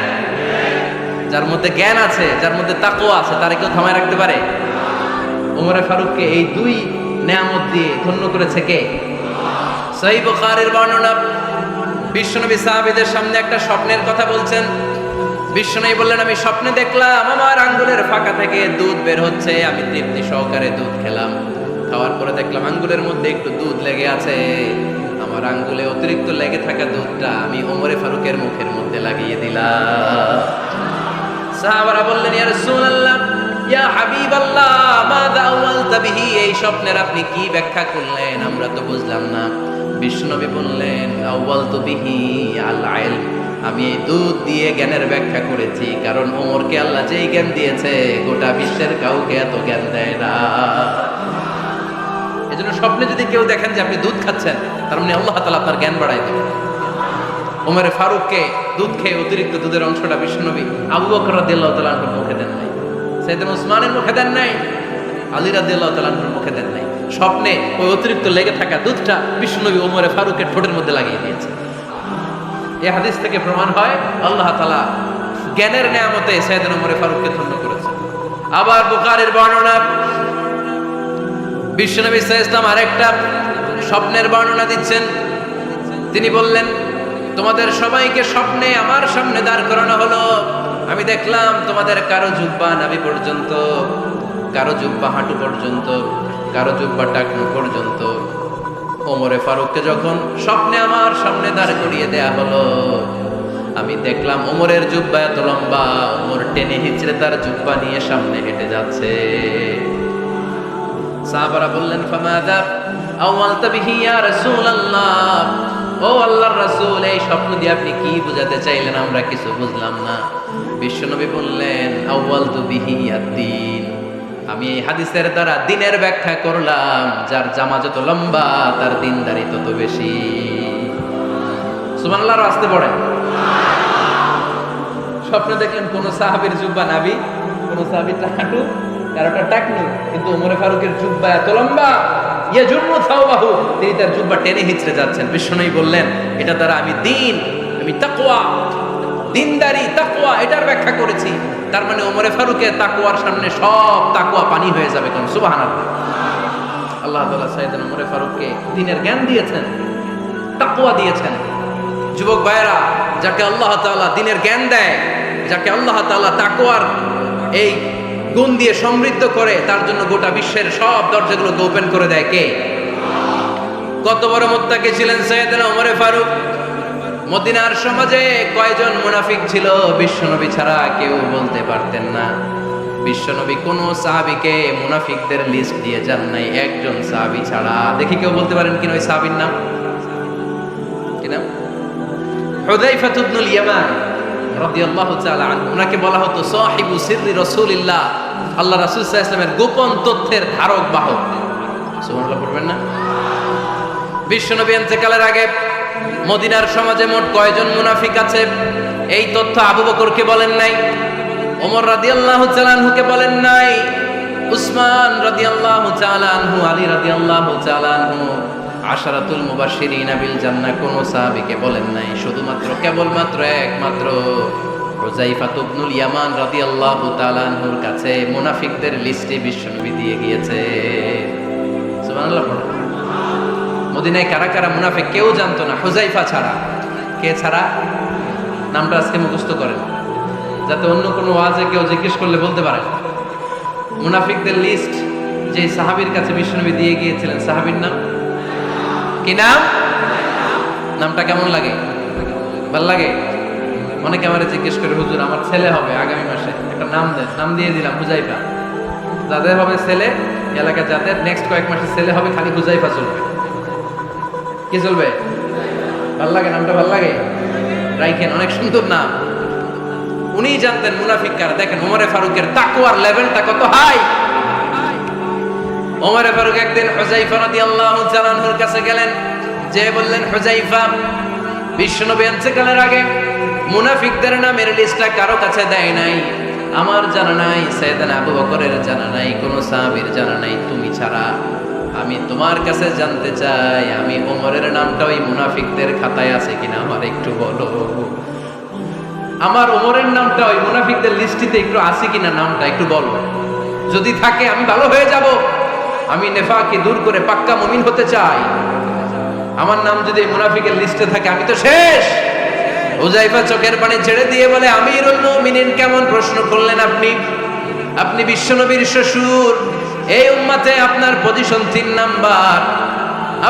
যার মধ্যে জ্ঞান আছে, যার মধ্যে তাকওয়া আছে, তারে কেউ থামায় রাখতে পারে? ওমরে ফারুককে এই দুই নেয়ামত দিয়ে ধন্য করেছে কে? সহিহ বুখারীর বর্ণনা, বিশ্বনবী সাহাবীদের সামনে একটা স্বপ্নের কথা বলছেন। বিশ্বনবী বললেন, আমি স্বপ্নে দেখলাম আমার আঙ্গুলের ফাঁকা থেকে দুধ বের হচ্ছে, আমি তৃপ্তি সহকারে দুধ খেলাম। খাওয়ার পরে দেখলাম আঙ্গুলের মধ্যে একটু দুধ লেগে আছে। আমার আঙ্গুলে অতিরিক্ত লেগে থাকা দুধটা আমি ওমরে ফারুকের মুখের মধ্যে লাগিয়ে দিলাম। সাহাবারা বললেন, ইয়া রাসূলুল্লাহ, ইয়া হাবিবাল্লাহ, মাযা আওয়ালতা বিহি, এই স্বপ্নের আপনি কি ব্যাখ্যা করলেন, আমরা তো বুঝলাম না। বিশ্বনবী বললেন, আওয়ালতু বিহি আল ইলম, আমি এই দুধ দিয়ে জ্ঞানের ব্যাখ্যা করেছি, কারণ ওমরকে আল্লাহ যেই জ্ঞান দিয়েছে গোটা বিশ্বের কাউকে এত জ্ঞান দেয় না। এজন্য স্বপ্নে যদি কেউ দেখেন যে আপনি দুধ খাচ্ছেন, তার মানে আল্লাহ তাআলা আপনার জ্ঞান বাড়ায় দেবেন। ওমরে ফারুককে দুধ খেয়ে অতিরিক্ত দুধের অংশটা বিশ্বনবী আবু বকর রাদিয়াল্লাহু তাআলা আনহুর মুখে দেন নাই, সাইয়েদনা উসমানের মুখে দেন নাই, আলী রাদিয়াল্লাহু তাআলা আনহুর মুখে দেন নাই। স্বপ্নে ওই অতিরিক্ত লেগে থাকা দুধটা বিশ্বনবী ওমরে ফারুকের ঠোঁটের মধ্যে লাগিয়ে দিয়েছে। এই হাদিস থেকে প্রমাণ হয় আল্লাহ তাআলা জ্ঞানের নেয়ামতে সাইয়েদনা ওমরে ফারুককে ধন্য করেছেন। আবার বুখারীর বর্ণনা, বিশ্বনবী সাল্লাল্লাহু আলাইহি ওয়াসাল্লাম আরেকটা স্বপ্নের বর্ণনা দিচ্ছেন। তিনি বললেন, তোমাদের সবাইকে স্বপ্নে আমার সামনে দাঁড় করানো হলো। আমি দেখলাম তোমাদের কারো জুব্বা নাভি পর্যন্ত, কারো জুব্বা হাঁটু পর্যন্ত, কারো জুব্বা টাকনু পর্যন্ত। ওমরে ফারুককে যখন স্বপ্নে আমার সামনে দাঁড় করিয়ে দেয়া হলো, আমি দেখলাম ওমরের জুব্বা এত লম্বা, ওমর টেনে হিচড়ে তার জুব্বা নিয়ে সামনে হেঁটে যাচ্ছে। সাহাবারা বললেন, ফামাযা আওয়ালতা বিহি ইয়া রাসূলুল্লাহ, ও আল্লাহর রাসূল, এই স্বপ্ন দিয়ে আপনি কি বোঝাতে চাইলেন, আমরা কিছু বুঝলাম না। বিশ্বনবী বললেন, আওয়ালতু বিহি আদ-দীন, আমি এই হাদিসের দ্বারা দিনের ব্যাখ্যা করলাম, যার জামা যত লম্বা তার দিনদারি তত বেশি। সুবহানাল্লাহ, আসতে পড়েন। স্বপ্নে দেখলেন কোন সাহাবীর জুব্বা নাভি, কোন সাহাবীর হাঁটু, কারোটা টাকনু, কিন্তু ওমরে ফারুকের জুব্বা এত লম্বা, ইয়াজুরু সাওবাহু, তিনি তার জুব্বা টেনে হিচড়ে যাচ্ছেন। বিশ্বনবী বললেন, এটা দ্বারা আমি দ্বীন, আমি তাকওয়া, দিনদারি, তাকওয়া, এটার ব্যাখ্যা করেছি। তার মানে ওমরে ফারুকের তাকওয়ার সামনে সব তাকওয়া পানি হয়ে যাবে। কোন সুবহানাল্লাহ। আল্লাহ তাআলা সাইয়েদনা ওমরে ফারুককে দ্বীনের জ্ঞান দিয়েছেন, তাকওয়া দিয়েছেন। যুবক ভাইরা, যাকে আল্লাহ তাআলা দ্বীনের জ্ঞান দেয়, যাকে আল্লাহ তাআলা তাকওয়ার এই গুণ দিয়ে সমৃদ্ধ করে, তার জন্য গোটা বিশ্বের সব দরজাগুলোকে ওপেন করে দেয় কে? কত বড় মুত্তাকি ছিলেন সাইয়েদনা ওমরে ফারুক। মদিনার সমাজে কয়জন মুনাফিক ছিল বিশ্বনবী ছাড়া কেউ বলতে পারতেন না। বিশ্বনবী কোন সাহাবীকে মুনাফিকদের লিস্ট দিয়ে যান নাই, একজন সাহাবী ছাড়া। দেখি কেউ বলতে পারেন কিনা ওই সাহাবীর নাম? কি নাম? হুযায়ফা ইবনুল ইয়ামান রাদিয়াল্লাহু তাআলা আনহু। ওনাকে বলা হতো সাহিবু সিররি রাসূলিল্লাহ, আল্লাহ রাসূল সাল্লাল্লাহু আলাইহি ওয়াসাল্লামের গোপন তথ্যের ধারক বাহক। সুবহানাল্লাহ পড়বেন না? বিশ্বনবী ইন্তেকালের আগে মদিনার সমাজে মোট কয়জন মুনাফিক আছে, এই তথ্য আবু বকরকে বলেন নাই, ওমর রাদিয়াল্লাহু তাআলা আনহুকে বলেন নাই, উসমান রাদিয়াল্লাহু তাআলা আনহু, আলী রাদিয়াল্লাহু তাআলা আনহু, আশারাতুল মুবাশশিরিনা বিল জান্নাহ কোন সাহাবীকে বলেন নাই। শুধুমাত্র কেবলমাত্র একমাত্র হুযায়ফা ইবনুল ইয়ামান রাদিয়াল্লাহু তাআলা আনহুর কাছে মুনাফিকদের লিস্টে বিশ্বনবী দিয়ে গিয়েছে। সুবহানাল্লাহ। মদিনায় কারা কারা মুনাফিক কেউ জানতো না, হুযায়ফা ছাড়া। কে ছাড়া? নামটা আজকে মুখস্থ করেন, যাতে অন্য কোনো ওয়াজে কেউ জিজ্ঞেস করলে বলতে পারে। মুনাফিকদের লিস্ট যে সাহাবীর কাছে বিশ্বনবী দিয়ে গিয়েছিলেন, সাহাবীর নাম কি? নাম? নামটা কেমন লাগে? ভাল লাগে? অনেকে আমারে জিজ্ঞেস করে, হুজুর আমার ছেলে হবে আগামী মাসে, একটা নাম দেন। নাম দিয়ে দিলাম হুযায়ফা। যাদের হবে ছেলে, এলাকা যাদের নেক্সট কয়েক মাসে ছেলে হবে, খালি হুযায়ফা চলবে। কি চলবে? ভাল লাগে? নামটা ভাল লাগে? রাইখেন, অনেক সুন্দর নাম। উনি জানতেন মুনাফিক কারা। দেখেন ওমরে ফারুকের তাকওয়ার লেভেলটা কত হাই। ওমরে ফারুক একদিন হুযায়ফা রাদিয়াল্লাহু তাআলা আনহুর কাছে গেলেন, যে বললেন, হুযায়ফা, বিশ্বনবী ইন্তেকালের আগে মুনাফিকদের নামের লিস্টটা কারো কাছে দেয় নাই, আমার জানা নাই, সাইয়েদনা আবু বকরের জানা নাই, কোন সাহাবীর জানা নাই, তুমি ছাড়া। আমি তোমার কাছে জানতে চাই, আমি ওমরের নামটা ওই মুনাফিকদের খাতায় আছে কিনা আমার একটু বলো। আমার ওমরের নামটা ওই মুনাফিকদের লিস্টিতে একটু আছে কিনা নামটা একটু বলো। যদি থাকে আমি ভালো হয়ে যাব। আমি নেফাকি দূর করে পাক্কা মুমিন হতে চাই। আমার নাম যদি মুনাফিকের লিস্টে থাকে আমি তো শেষ। হুযায়ফা চোখের পানি ছেড়ে দিয়ে বলে, আমিরুল মুমিনিন, কেমন প্রশ্ন করলেন আপনি? আপনি বিশ্বনবীর শ্বশুর। এই উম্মতে আপনার পজিশন 3 নাম্বার।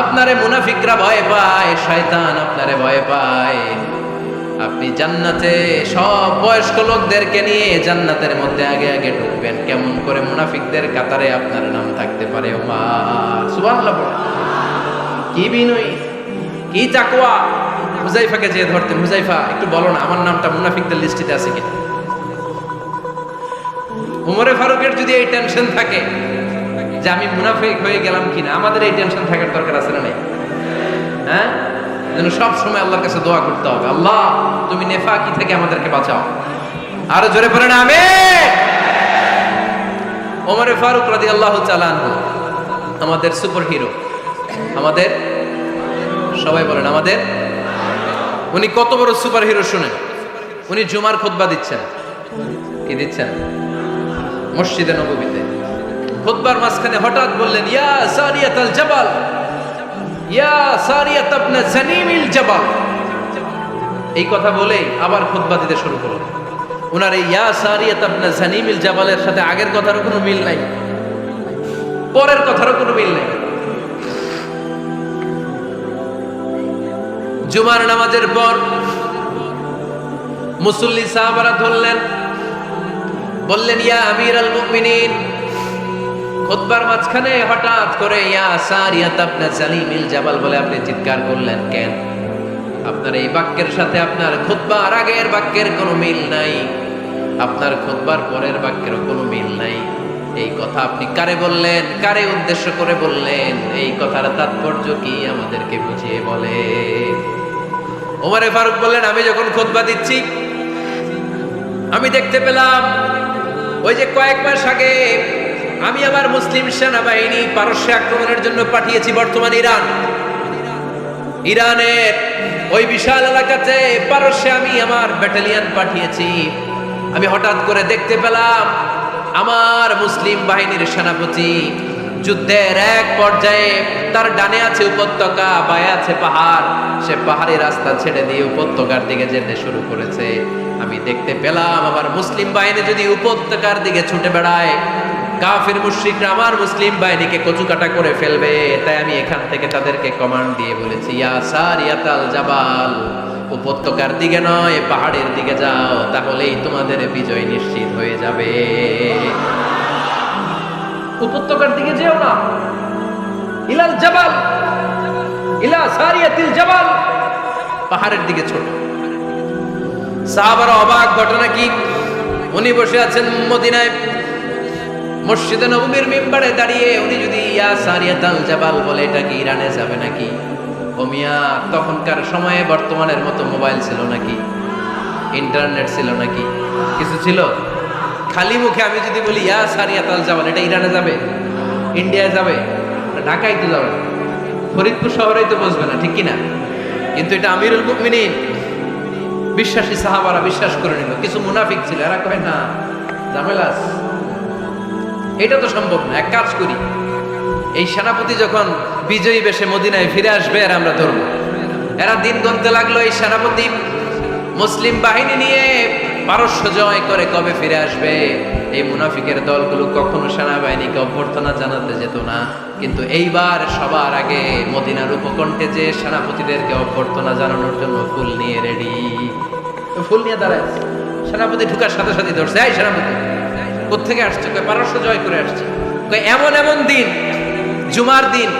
আপনারে মুনাফিকরা ভয় পায়, শয়তান আপনারে ভয় পায়। আপনি জান্নাতে সব বয়স্ক লোকদেরকে নিয়ে জান্নাতের মধ্যে আগে আগে ঢুকবেন। কেমন করে মুনাফিকদের কাতারে আপনার নাম থাকতে পারে? ওমর সুবহানাল্লাহ। কি বিনয়ী, কি তাকওয়া। হুযায়ফাকে যে ধরতেন, হুযায়ফা একটু বলো না আমার নামটা মুনাফিকদের লিস্টিতে আছে কিনা। ওমরে ফারুকের যদি এই টেনশন থাকে যে আমি মুনাফিক হয়ে গেলাম কিনা, আমাদের এই টেনশন থাকার দরকার আছে না নাই? হ্যাঁ, যেন সব সময় আল্লাহর কাছে দোয়া করতে হবে, আল্লাহ তুমি নেফাকি থেকে আমাদেরকে বাঁচাও। আরো জোরে পড়েন আমিন। ওমরে ফারুক রাদিয়াল্লাহু তাআলা আনহু আমাদের সুপার হিরো, আমাদের সবাই বলেন আমাদের। উনি কত বড় সুপার হিরো শুনেন। উনি জুমার খুতবা দিচ্ছেন। কি দিচ্ছেন? মসজিদে নববীতে। খুতবার মাঝখানে হঠাৎ বললেন, ইয়া সারিয়াতাল জাবাল, ইয়া সারিয়াত ইবনে জানিমিল জাবাল। এই কথা বলেই আবার খুতবা দিতে শুরু করলেন। ওনার এই ইয়া সারিয়াত ইবনে জানিমিল জাবালের সাথে আগের কথারও কোনো মিল নাই, পরের কথারও কোনো মিল নাই। জুমার নামাজের পর মুসল্লি সাহাবারা ধরলেন, বললেন, ইয়া আমিরাল মুমিনিন। খুতবার মাঝখানে হঠাৎ করে ইয়া সারিয়াত ইবনে জানিমিল জাবাল বলে আপনি চিৎকার করলেন কেন? আপনার এই বাক্যের সাথে আপনার খুতবার আগের বাক্যের কোনো মিল নাই, আপনার খুতবার পরের বাক্যের কোনো মিল নাই। এই কথা আপনি কারে বললেন, কারে উদ্দেশ্য করে বললেন? এই কথার তাৎপর্য কি আমাদেরকে বুঝিয়ে বলে। ওমরে ফারুক বললেন, আমি যখন খুতবা দিচ্ছি আমি দেখতে পেলাম ওই যে কয়েক মাস আগে আমি আমার মুসলিম সেনাবাহিনী পারস্যে আক্রমণের জন্য পাঠিয়েছি বর্তমান ইরানের ওই বিশাল এলাকাতে পারস্যে আমি আমার ব্যাটালিয়ন পাঠিয়েছি। আমি হঠাৎ করে দেখতে পেলাম আমার মুসলিম বাহিনীর সেনাপতি যুদ্ধের এক পর্যায়ে তার ডানে আছে উপত্যকা, বায়ে আছে পাহাড়। সে পাহাড়ি রাস্তা ছেড়ে দিয়ে উপত্যকার দিকে যেতে শুরু করেছে। আমি দেখতে পেলাম আমার মুসলিম বাহিনী যদি উপত্যকার দিকে ছুটে বেড়ায়, কাফির মুশরিকরা আমার মুসলিম বাহিনীকে কচুকাটা করে ফেলবে। তাই আমি এখান থেকে তাদেরকে কমান্ড দিয়ে বলেছি, ইয়া সারিয়াতাল জাবাল, উপত্যকার দিকে নয় পাহাড়ের দিকে যাও, তাহলেই তোমাদের বিজয় নিশ্চিত হয়ে যাবে। উপত্যকার দিকে যেও না, ইলাল জাবাল, ইলা সারিয়াতিল জাবাল, পাহাড়ের দিকে ছোট। সাহাবারা অবাক, ঘটনা কি? উনি বসে আছেন মদিনায় মসজিদে নববীর মিম্বারে দাঁড়িয়ে। উনি যদি ইয়া সারিয়াতাল জাবাল বলে, এটা কি ইরানে যাবে নাকি? ও মিয়া, তখনকার সময়ে বর্তমানের মতো মোবাইল ছিল নাকি, ইন্টারনেট ছিল নাকি, কিছু ছিল? খালি মুখে আমি যদি বলি ইয়া সারিয়াতাল জাবাল, এটা ইরানে যাবে, ইন্ডিয়ায় যাবে, ঢাকায় তো যাবে, ফরিদপুর শহরেই তো বসবে না, ঠিক কিনা? কিন্তু এটা আমিরুল মুমিনিন বিশ্বাসী সাহাবারা বিশ্বাস করে নিল। কিছু মুনাফিক ছিল, এরা কয় না, ঝামেলা আছে, এটা তো সম্ভব না। এক কাজ করি, এই সেনাপতি যখন বিজয়ী বেশে মদিনায় ফিরে আসবে আর আমরা ধরবো। এরা দিন গুনতে লাগলো, এই সেনাপতি মুসলিম বাহিনী নিয়ে পারস্য জয় করে কবে ফিরে আসবে। এই মুনাফিকের দলগুলো কখনো সেনাবাহিনীকে অভ্যর্থনা জানাতে যেত না, কিন্তু এইবার সবার আগে মদিনার উপকণ্ঠে যে সেনাপতিদেরকে অভ্যর্থনা জানানোর জন্য ফুল নিয়ে রেডি। ফুল নিয়ে দাঁড়ায় সেনাপতি ঢুকার সাথে সাথে ধরছে, এই সেনাপতি কোত্থেকে আসছে? পারস্য জয় করে আসছে। এমন এমন দিন, জুমার দিন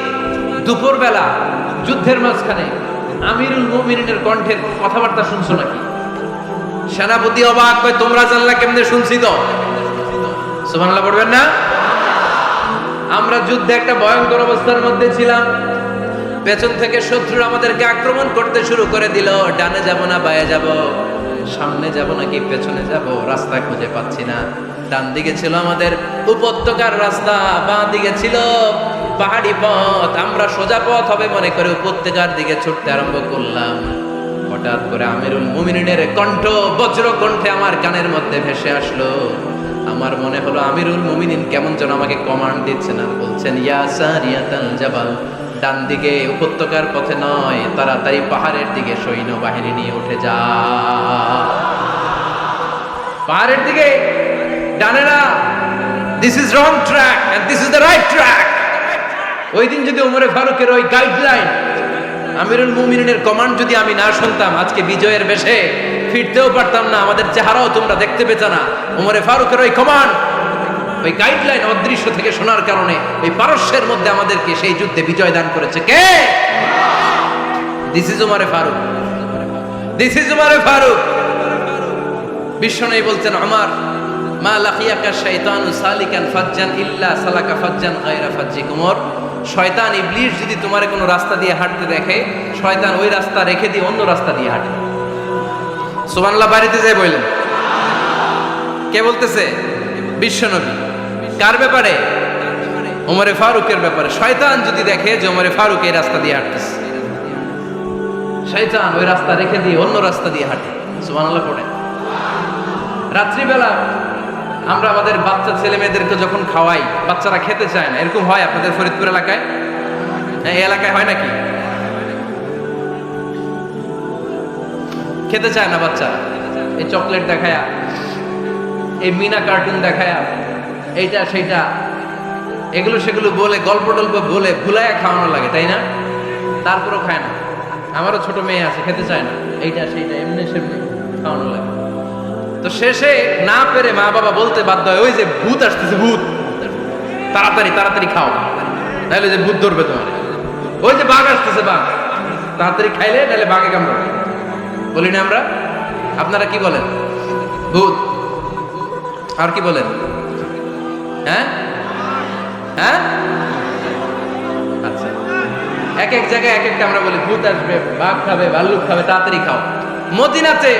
দুপুর বেলা যুদ্ধের মাঝখানে আমিরুল মুমিনিনের কণ্ঠের কথাবার্তা শুনছো নাকি? সেনাপতি অবাক, কয় তোমরা জানলা কেমনে? শুনছি তো। সুবহানাল্লাহ পড়বেন না? আমরা যুদ্ধে একটা ভয়ঙ্কর অবস্থার মধ্যে ছিলাম। পেছন থেকে শত্রুরা আমাদেরকে আক্রমণ করতে শুরু করে দিল। ডানে যাব না বায়ে যাব, সামনে যাব নাকি পেছনে যাব, রাস্তা খুঁজে পাচ্ছি না। ডান দিকে ছিল আমাদের উপত্যকার রাস্তা, বাঁ দিকে ছিল পাহাড়ি পথ, আমরা সোজা পথ হবে মনে করে উপত্যকার দিকে ছুটতে আরম্ভ করলাম। হঠাৎ করে আমিরুল মুমিনিনের কণ্ঠ বজ্র কণ্ঠে আমার কানের মধ্যে ভেসে আসলো। আমার মনে হলো আমিরুল মুমিনিন কেমন যেন আমাকে কমান্ড দিচ্ছেন আর বলছেন, ইয়া সারিয়াতাল জাবাল, ডান দিকে উপত্যকার পথে নয়, তাড়াতাড়ি পাহাড়ের দিকে সৈন্যবাহিনী নিয়ে উঠে যা। পাহাড়ের দিকে, ডানে না। This is wrong track and this is the right track. ওই দিন যদি ওমরে ফারুকের ওই গাইডলাইন, আমিরুল মুমিনিনের কমান্ড যদি আমি না শুনতাম, আজকে বিজয়ের বেশে ফিরতেও পারতাম না, আমাদের চেহারাও তোমরা দেখতে পেত না। ওমরে ফারুকের ওই কমান্ড, ওই গাইডলাইন অদৃশ্য থেকে শোনার কারণে ওই পারস্যের মধ্যে আমাদেরকে সেই যুদ্ধে বিজয় দান করেছে কে? দিস ইজ ওমরে ফারুক, দিস ইজ ওমরে ফারুক। বিশ্বনবী বলছেন, আমার মা লাকিয়াকা শাইতানু সালিকান ফাজ্জান ইল্লা সালাকা ফাজ্জান গায়রা ফাজ্জিক। ওমর, শয়তান ইবলিস যদি তোমার কোনো রাস্তা দিয়ে হাঁটতে দেখে, শয়তান ওই রাস্তা রেখে দিয়ে অন্য রাস্তা দিয়ে হাঁটে। সুবহানাল্লাহ, বাড়িতে যাই বললেন। কে বলতেছে? বিশ্বনবী। কার ব্যাপারে? ওমরে ফারুকের ব্যাপারে। শয়তান যদি দেখে যে ওমরে ফারুক এই রাস্তা দিয়ে হাঁটতেছে, শয়তান ওই রাস্তা রেখে দিয়ে অন্য রাস্তা দিয়ে হাঁটে। সুবহানাল্লাহ পড়ে। রাত্রিবেলা আমরা আমাদের বাচ্চা ছেলে মেয়েদেরকে যখন খাওয়াই, বাচ্চারা খেতে চায় না, এরকম হয় আপনাদের ফরিদপুর এলাকায়? এই এলাকায় হয় নাকি? খেতে চায় না বাচ্চারা, এই চকলেট দেখায়া, এই মিনা কার্টুন দেখায়া, এইটা সেইটা, এগুলো সেগুলো বলে, গল্প টল্প বলে ভুলায়া খাওয়ানো লাগে, তাই না? তারপরও খায় না। আমারও ছোট মেয়ে আছে, খেতে চায় না, এইটা সেইটা এমনি সেমনি খাওয়ানো লাগে। তো শেষে না পেরে মা বাবা বলতে বাধ্য হয়, ওই যে ভূত আসতেছে, ভূত, তাড়াতাড়ি তাড়াতাড়ি খাও, নাহলে যে ভূত ধরবে তোমার। ওই যে বাঘ আসতেছে, বাঘ, তাড়াতাড়ি খাইলে নাহলে বাঘে কামড়াবে। বলি না আমরা? আপনারা কি বলেন? ভূত। আর কি বলেন? হ্যাঁ হ্যাঁ, আচ্ছা, এক এক জায়গায় এক একটা আমরা বলি, ভূত আসবে, বাঘ খাবে, ভাল্লুক খাবে, তাড়াতাড়ি খাও। মদিনাতে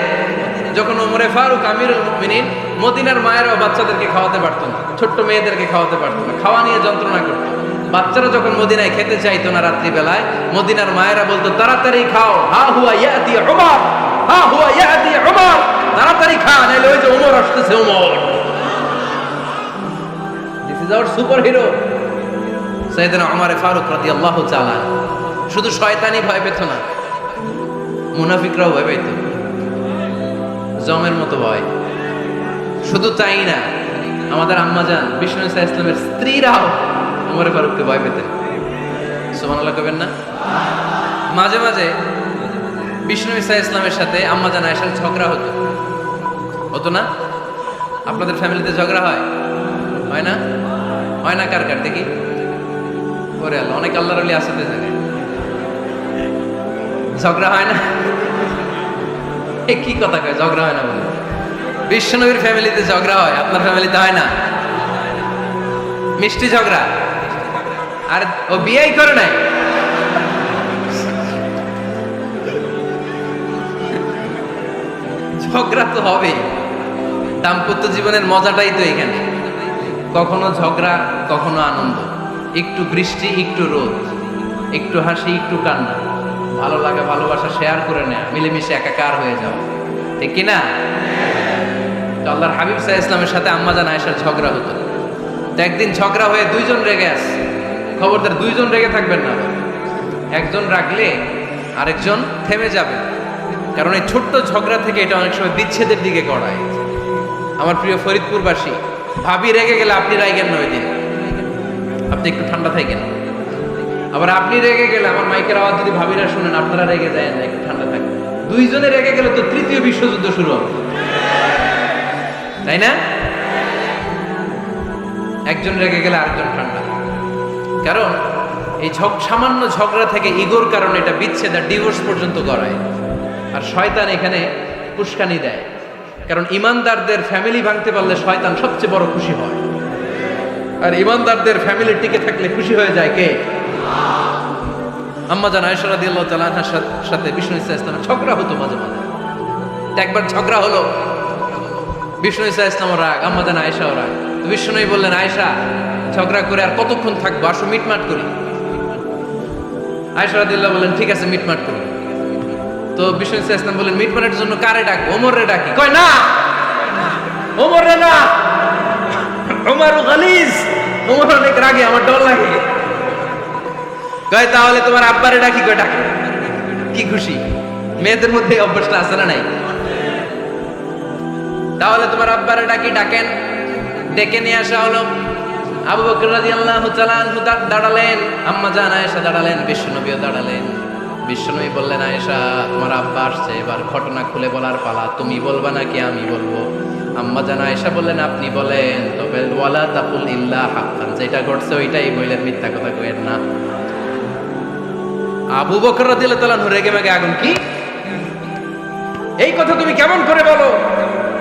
যখন ওমরে ফারুক আমিরুল মুমিনিন, মদিনার মায়েরাও বাচ্চাদেরকে খাওয়াতে পারতো না, ছোট্ট মেয়েদেরকে খাওয়াতে পারতো না, খাওয়া নিয়ে যন্ত্রণা করতো। বাচ্চারা যখন মদিনায় খেতে চাইতো না রাত্রিবেলায়, মদিনার মায়েরা বলতো, তাড়াতাড়ি খাও, হা হুয়া ইয়াতি উমর, হা হুয়া ইয়াতি উমর, তাড়াতাড়ি খা, নাইলে ওই যে ওমর আসতেছে, ওমর। This is our super hero সাইয়েদনা ওমর ফারুক রাদিয়াল্লাহু তাআলা। শুধু শয়তানি ভয় পেত না, মুনাফিকরাও ভয় পেত, জমের মতো ভয়। শুধু তাই না, আমাদের আম্মাজান বিষ্ণু ইসা ইসলামের স্ত্রীরাও ওমর ফারুককে ভয় পেতেন। সুবহানাল্লাহ কবেন না? মাঝে মাঝে বিষ্ণু ইসা ইসলামের সাথে আম্মাজান আয়েশার ঝগড়া হতো, হতো না? আপনাদের ফ্যামিলিতে ঝগড়া হয়? হয় না? হয় না? কার কার দেখি? ওরে আল্লাহ, অনেক আল্লাহর ওলি আছে তো জানে, ঝগড়া হয় না? কি কথা কয়, ঝগড়া হয় না বলে? বিশ্বনবীর ফ্যামিলিতে ঝগড়া হয়, আপনার ফ্যামিলিতে হয় না? মিষ্টি ঝগড়া। আর ও বিয়েই করে নাই, ঝগড়া তো হবেই। দাম্পত্য জীবনের মজাটাই তো এখানে, কখনো ঝগড়া, কখনো আনন্দ, একটু বৃষ্টি, একটু রোদ, একটু হাসি, একটু কান্না, ভালো লাগা, ভালোবাসা শেয়ার করে নেয়া, মিলেমিশে একাকার হয়ে যাও, ঠিক কিনা? তো আল্লাহর হাবিব সাল্লাল্লাহু আলাইহি ওয়াসাল্লামের সাথে আম্মাজান আয়েশার ঝগড়া হতো। তো একদিন ঝগড়া হয়ে দুইজন রেগে আছে। খবরদার, দুইজন রেগে থাকবেন না, একজন রাগলে আরেকজন থেমে যাবে, কারণ এই ছোট্ট ঝগড়া থেকে এটা অনেক সময় বিচ্ছেদের দিকে গড়ায়। আমার প্রিয় ফরিদপুরবাসী, ভাবি রেগে গেলে আপনি রাগেন না, ওই দিন আপনি একটু ঠান্ডা থাকেন। আবার আপনি রেগে গেলে, আমার মাইকের আওয়াজ যদি ভাবিরা শুনেন, আপনারা রেগে যায় না, একটু ঠান্ডা থাকেন। দুইজনে রেগে গেলে তো তৃতীয় বিশ্বযুদ্ধ শুরু হবে, তাই না? একজন রেগে গেলে আরেকজন ঠান্ডা, কারণ এই সামান্য ঝগড়া থেকে ইগোর কারণে এটা বিচ্ছেদ আর ডিভোর্স পর্যন্ত গড়ায়। আর শয়তান এখানে উস্কানি দেয়, কারণ ইমানদারদের ফ্যামিলি ভাঙতে পারলে শয়তান সবচেয়ে বড় খুশি হয়, আর ইমানদারদের ফ্যামিলি টিকে থাকলে খুশি হয়ে যায় কে? আম্মাজান আয়েশা রাদিয়াল্লাহু তাআলা আনহার সাথে বিষ্ণু ইসা ইসলামের ঝগড়া হতো মাঝে মাঝে। একবার ঝগড়া হলো, বিষ্ণু ইসা ইসলামও রাগ, আম্মাজান আয়েশাও রাগ। বিষ্ণু বললেন, আয়েশা ঝগড়া করে আর কতক্ষণ থাকবো, আসো মিটমাট করি। আয়েশা রাদিয়াল্লাহু বলেন ঠিক আছে মিটমাট করি। তো বিষ্ণু ইসলাম বলেন মিটমাটের জন্য কারে ডাকবো? ওমরে ডাকি। কয় না, ওমরে না, ওমর গালিজ, ওমর অনেক রাগে, আমার ডর লাগে। কয় তাহলে তোমার আব্বারে ডাকি। কয় ডাকি। কি খুশি, মেয়েদের মধ্যে অভ্যাসটা আছে না নাই? তাহলে তোমার আব্বারে ডাকি। ডাকেন, ডেকে নিয়ে আসা হলো। আবু বকর রাদিয়াল্লাহু তাআলা আনহু দাঁড়ালেন, আম্মা জান আয়েশা দাঁড়ালেন, বিশ্বনবীও দাঁড়ালেন। বিশ্বনবী বললেন আয়েশা তোমার আব্বা আসছে, এবার ঘটনা খুলে বলার পালা, তুমি বলবা নাকি আমি বলবো? আম্মা জান আয়েশা বললেন আপনি বলেন, তবে ওয়ালা তাকুল ইল্লা হাক্কান, যেটা ঘটছে ওইটাই বললেন, মিথ্যা কথা কইেন না। আবু বকর রাদিয়াল্লাহু তাআলা রেগে মেগে আগুন, কি এই কথা তুমি কেমন করে বলো?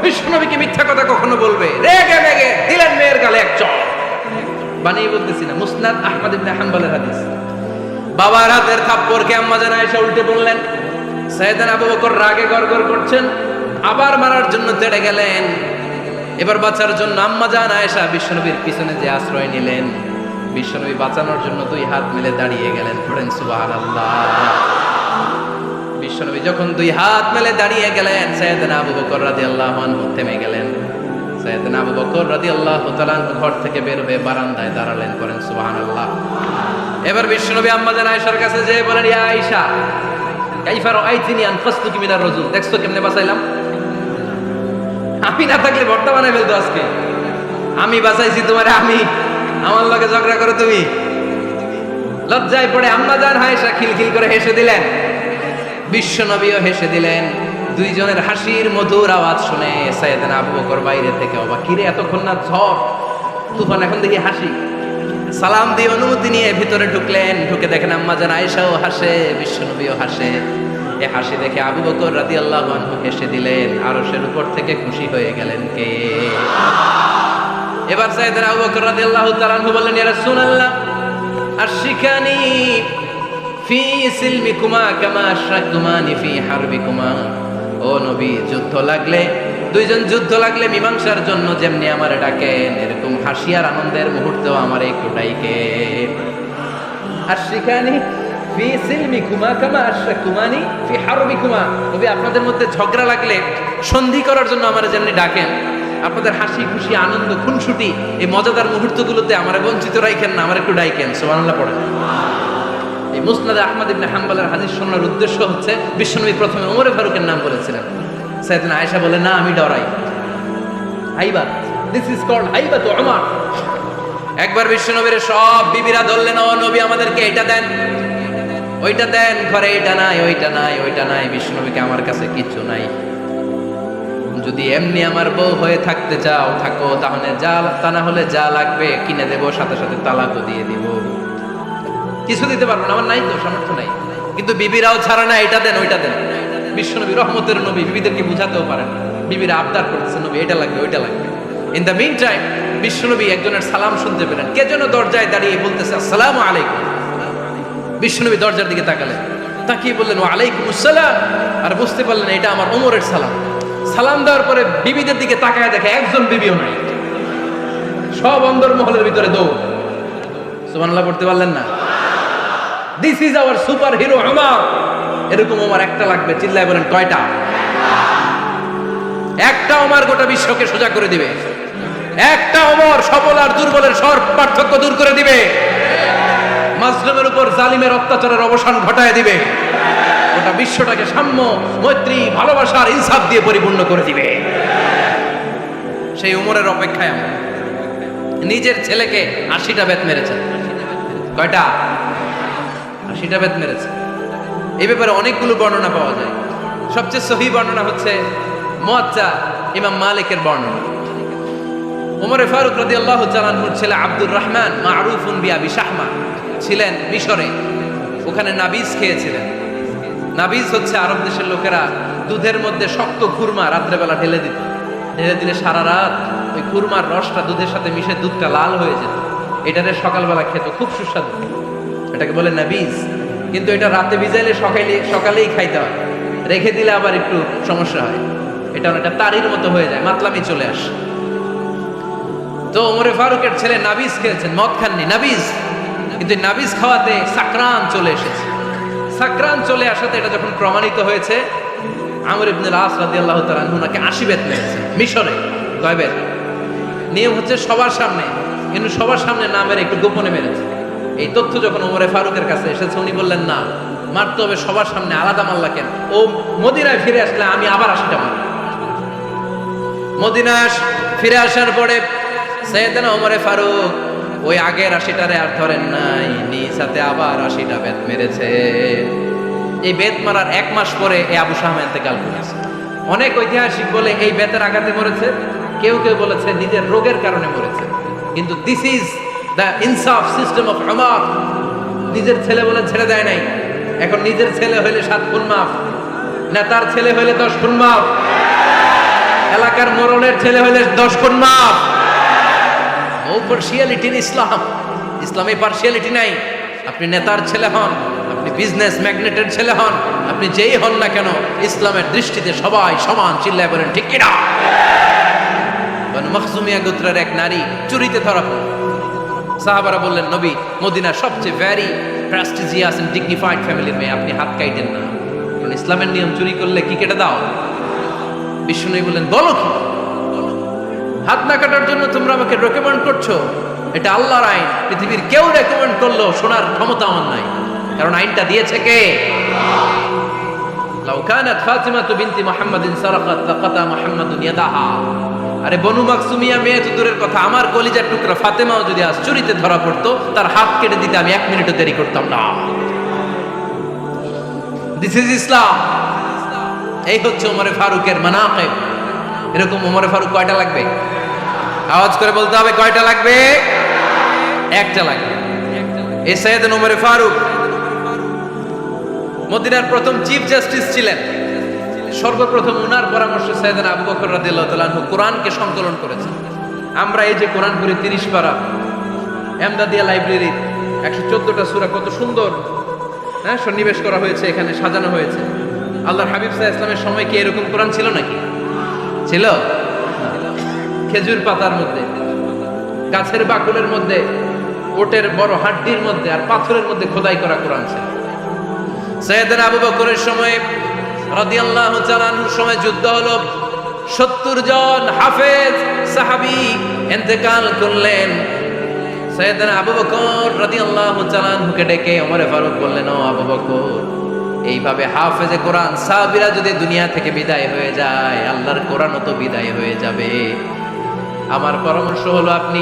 বিশ্বনবীকে মিথ্যা কথা কখনো বলবে? রেগে মেগে দিলেন মেয়ের গালে এক চড়। বানিয়ে বলতেছি না, মুসনাদ আহমদ ইবনে হাম্বলের হাদিস। বাবার হাতের থাপ্পড়কে আম্মা জান আয়েশা উল্টে বললেন। সাইয়েদনা আবু বকর রাগে গড়গড় করছেন, আবার মারার জন্য তেড়ে গেলেন। এবার বাঁচার জন্য আম্মা জান আয়েশা বিশ্বনবীর পিছনে যে আশ্রয় নিলেন, বিশ্বনবী বাঁচানোর জন্য দুই হাত মিলে দাঁড়িয়ে গেলেন। পড়েন সুবহানাল্লাহ। বিশ্বনবী যখন দুই হাত মেলে দাঁড়িয়ে গেলেন, সাইয়েদনা আবু বকর রাদিয়াল্লাহু আনহু থেমে গেলেন। সাইয়েদনা আবু বকর রাদিয়াল্লাহু তাআলা ঘর থেকে বের হয়ে বারান্দায় দাঁড়ালেন। করেন সুবহানাল্লাহ। এবার বিশ্বনবী আম্মা জান আয়েশার কাছে যেয়ে বলেন ইয়া আয়েশা কাইফা রাআইতিনি আনফাসতুকি মিনার রাজুল, দেখছো কেমনে বাঁচাইলাম? আমি না থাকলে ভর্তা বানাই ফেলতো আজকে। আমি বাঁচাইছি তোমারে, আমি আমার লগে ঝগড়া করো তুমি। লজ্জায় পড়ে আম্মা জান আয়েশা খিলখিল করে হেসে দিলেন, বিশ্বনবীও হেসে দিলেন। দুইজনের হাসির মধুর আওয়াজ শুনে সাইয়েদনা আবু বকর বাইরে থেকে অবাক, কিরে এতক্ষণ না ঝড় তুফান, এখন দেখি হাসি। সালাম দিয়ে অনুমতি নিয়ে ভিতরে ঢুকলেন। ঢুকে দেখেন আম্মা জান আয়েশাও হাসে, বিশ্বনবীও হাসে। এই হাসি দেখে আবু বকর রাদিয়াল্লাহু আনহু হেসে দিলেন। আরশের উপর থেকে খুশি হয়ে গেলেন কে? এবার সাইয়েদনা আবু বকর রাদিয়াল্লাহু তাআলা আনহু বললেন ইয়া রাসূলুল্লাহ আশিকানি ফি সিলমিকুমা কামা আশরাকতুমানি ফি হারবিকুমা। ও নবী, যুদ্ধ লাগলে, দুইজন যুদ্ধ লাগলে মীমাংসার জন্য যেমনি আমারে ডাকেন, এরকম হাসি আর আনন্দের মুহূর্তেও আমারে একটু ডাকেন। আশিকানি ফি সিলমিকুমা কামা আশরাকতুমানি ফি হারবিকুমা। নবী, আপনাদের মধ্যে ঝগড়া লাগলে সন্ধি করার জন্য আমারে যেমনি ডাকেন, আপনাদের হাসি খুশি আনন্দ খুনসুটি এই মজাদার মুহূর্তগুলোতে আমারে বঞ্চিত রাখেন না, আমার একটু ডাকেন। সুবহানাল্লাহ পড়েন। এই মুসনাদ আহমদ ইবনে হাম্বলের হাদিস শোনার উদ্দেশ্য হচ্ছে, বিশ্বনবী প্রথমে ওমর ফারুকের নাম বলেছিলেন। সাইয়েদনা আয়েশা বলে না, আমি ডরাই। হাইবাত, দিস ইজ কল্ড হাইবাত ওমর। একবার বিশ্বনবীর সব বিবিরা ধরলেন, ও নবী আমাদেরকে এটা দেন, ওইটা দেন, ঘরে এটা নাই, ওইটা নাই, ওইটা নাই। বিশ্বনবীকে আমার কাছে কিচ্ছু নাই, যদি এমনি আমার বউ হয়ে থাকতে চাও থাকো, তাহলে যা, তা না হলে যা লাগবে কিনে দেবো, সাথে সাথে তালাকও দিয়ে দিব। কিছু দিতে পারবো না, আমার নাই তো, সামর্থ্য নাই। কিন্তু বিবিরাও ছাড়া না, এটা দেন ওইটা দেন। বিশ্বনবী রহমতের নবী, বিবিদেরকে বুঝাতেও পারেন। বিবিরা আবদার করতেছে নবী এটা লাগবে ওইটা লাগবে। ইন দ্য মিন টাইম বিশ্বনবী একজনের সালাম শুনতে পেলেন। কে যেন দরজায় দাঁড়িয়ে বলতেছে আসসালামু আলাইকুম। বিশ্বনবী দরজার দিকে তাকালেন, তাকিয়ে বললেন ওয়া আলাইকুম আসসালাম। আর বুঝতে পারলেন এটা আমার ওমরের সালাম। সালাম দেওয়ার পরে বিবিদের দিকে তাকায় দেখে একজন বিবিও নাই, সব অন্দর মহলের ভিতরে দৌড়। সুবহানাল্লাহ পড়তে পারলেন না? This is our super hero Omar. এরকম ওমর একটা লাগবে, চিল্লায় বলেন কয়টা? একটা ওমর গোটা বিশ্বকে সোজা করে দিবে। একটা ওমর সবল আর দুর্বলের সব পার্থক্য দূর করে দিবে। মাজলুমের উপর জালিমের অত্যাচারের অবসান ঘটায় দিবে। গোটা বিশ্বটাকে সাম্য, মৈত্রী, ভালোবাসার ইনসাফ দিয়ে পরিপূর্ণ করে দিবে। সেই ওমরের অপেক্ষায় আমরা। নিজের ছেলেকে 80টা বেত মেরেছেন। কয়টা? 80টা বেত মেরেছে। এই ব্যাপারে অনেকগুলো বর্ণনা পাওয়া যায়। সবচেয়ে সহি বর্ণনা হচ্ছে মুয়াত্তা ইমাম মালিকের বর্ণনা। ওমর ফারুক রাদিয়াল্লাহু তাআলা আনহুর ছেলে আব্দুর রহমান মারুফুন বিআবি শাহমা ছিলেন মিশরে। ওখানে নাবিজ খেয়েছিলেন। নাবিজ হচ্ছে আরব দেশের লোকেরা দুধের মধ্যে শক্ত খুরমা রাত্রেবেলা ঢেলে দিত। ঢেলে দিলে সারা রাত ওই খুরমার রসটা দুধের সাথে মিশে দুধটা লাল হয়ে যেত। এটারে সকালবেলা খেত, খুব সুস্বাদু। এটাকে বলে নাবিজ। কিন্তু এটা রাতে ভিজাইলে সকালেই খাইতে হয়, রেখে দিলে আবার একটু সমস্যা হয়। এটা অনেকটা তারির মতো হয়ে যায়, মাতলামি চলে আসে। তো ওমরে ফারুকের ছেলে নাবিজ খেয়েছেন, মদ খাননি, নাবিজ, কিন্তু নাবিজ খাওয়াতে সাকরান চলে এসেছে। সাকরান চলে আসাতে এটা যখন প্রমাণিত হয়েছে, আমর ইবনে আস রাদিয়াল্লাহু তাআলা আনহু নাকি 80 বেত মেরেছে মিশরে, গয়বের নিয়ম হচ্ছে সবার সামনে, কিন্তু সবার সামনে না মেরে একটু গোপনে মেরেছে। এই তথ্য যখন ওমরে ফারুকের কাছে এসেছে, উনি বললেন না, মারতে হবে সবার সামনে, আলাদা মাল্লা কেন? ও মদিনায় ফিরে আসলে আমি আবার 80টা মারব। মদিনায় ফিরে আসার পরে সাইয়েদনা ওমরে ফারুক ওই আগের 80টারে আর ধরেন নাই, নিজ হাতে আবার 80টা বেত মেরেছে। এই বেত মারার 1 মাস পরে এই আবু শাহমা ইন্তেকাল করেছে। অনেক ঐতিহাসিক বলে এই বেতের আঘাতে মরেছে, কেউ কেউ বলেছে নিজের রোগের কারণে মরেছে। কিন্তু দিস ইজ দ্য ইনসাফ সিস্টেম অফ উমর। নিজের ছেলে বলে ছেড়ে দেয় নাই। এখন নিজের ছেলে হইলে 7 খুন মাফ, নেতার ছেলে হইলে 10 খুন মাফ, এলাকার মোড়লের ছেলে হইলে 10 খুন মাফ। নো পার্সিয়ালিটি ইন ইসলাম। ইসলামে পার্সিয়ালিটি নাই। আপনি নেতার ছেলে হন, আপনি বিজনেস ম্যাগনেটের ছেলে হন, আপনি যেই হন না কেন, ইসলামের দৃষ্টিতে সবাই সমান। চিল্লায় বলেন ঠিক কিনা? বনু মখজুমিয়া গোত্রের এক নারী চুরিতে ধরা পড়ল। সাহাবারা বললেন, নবী, মদিনার সবচেয়ে ভেরি প্রেস্টিজিয়াস এন্ড ডিগনিফাইড ফ্যামিলির মেয়ে, আপনি হাত কাটেন না, কারণ ইসলামের নিয়ম চুরি করলে কি কেটে দাও? বিষ্ণু বললেন, বলো কি? হাত না কাটার জন্য তোমরা আমাকে রেকমেন্ড করছো? এটা আল্লাহর আইন। পৃথিবীর কেউ রেকমেন্ড করলো শোনার ক্ষমতা আমার নাই, কারণ আইনটা দিয়েছে কে? লাউ কানাত ফাতিমাতু বিনতি মুহাম্মাদিন সারাকাত লাকাতা মুহাম্মাদুন ইয়াদাহা। আরে বনু মাকসুমিয়া মেয়ে তো দূরের কথা, আমার কলিজার টুকরা ফাতেমাও যদি আজ চুরিতে ধরা পড়তো, তার হাত কেটে দিতে আমি 1 মিনিটও দেরি করতাম না। দিস ইজ ইসলাম। এই হচ্ছে ওমরে ফারুকের মানাকিব। এরকম ওমরে ফারুক কয়টা লাগবে? আওয়াজ করে বলতে হবে, কয়টা লাগবে? একটা লাগবে। এই সাইয়েদনা ওমরে ফারুক মদিনার প্রথম চিফ জাস্টিস ছিলেন। সর্বপ্রথম উনার পরামর্শে সাইয়েদনা আবু বকর রাদিয়াল্লাহু তাআলা আনহু কোরআনকে সংকলন করেছেন। আমরা এই যে কোরআন পড়ি 30 পারা, এমদাদিয়া লাইব্রেরির 114টা সূরা, কত সুন্দর সন্নিবেশ করা হয়েছে, এখানে সাজানো হয়েছে। আল্লাহর হাবিব সাল্লাল্লাহু আলাইহি ওয়াসাল্লামের সময় কি এরকম কোরআন ছিল নাকি? ছিল? খেজুর পাতার মধ্যে, গাছের বাকলের মধ্যে, ওটের বড় হাড্ডির মধ্যে আর পাথরের মধ্যে খোদাই করা কোরআন ছিল। সাইয়েদনা আবু বকরের সময় রাদিয়াল্লাহু তাআলা আনহুর সময় যুদ্ধ হলো, 70 জন হাফেজ সাহাবী ইন্তেকাল করলেন। সাইয়েদনা আবু বকর রাদিয়াল্লাহু তাআলা আনহুকে ডেকে ওমরে ফারুক বললেন, ও আবু বকর, এইভাবে হাফেজে কোরআন সাহাবীরা যদি দুনিয়া থেকে বিদায় হয়ে যায়, আল্লাহর কোরআনও তো বিদায় হয়ে যাবে। আমার পরামর্শ হলো আপনি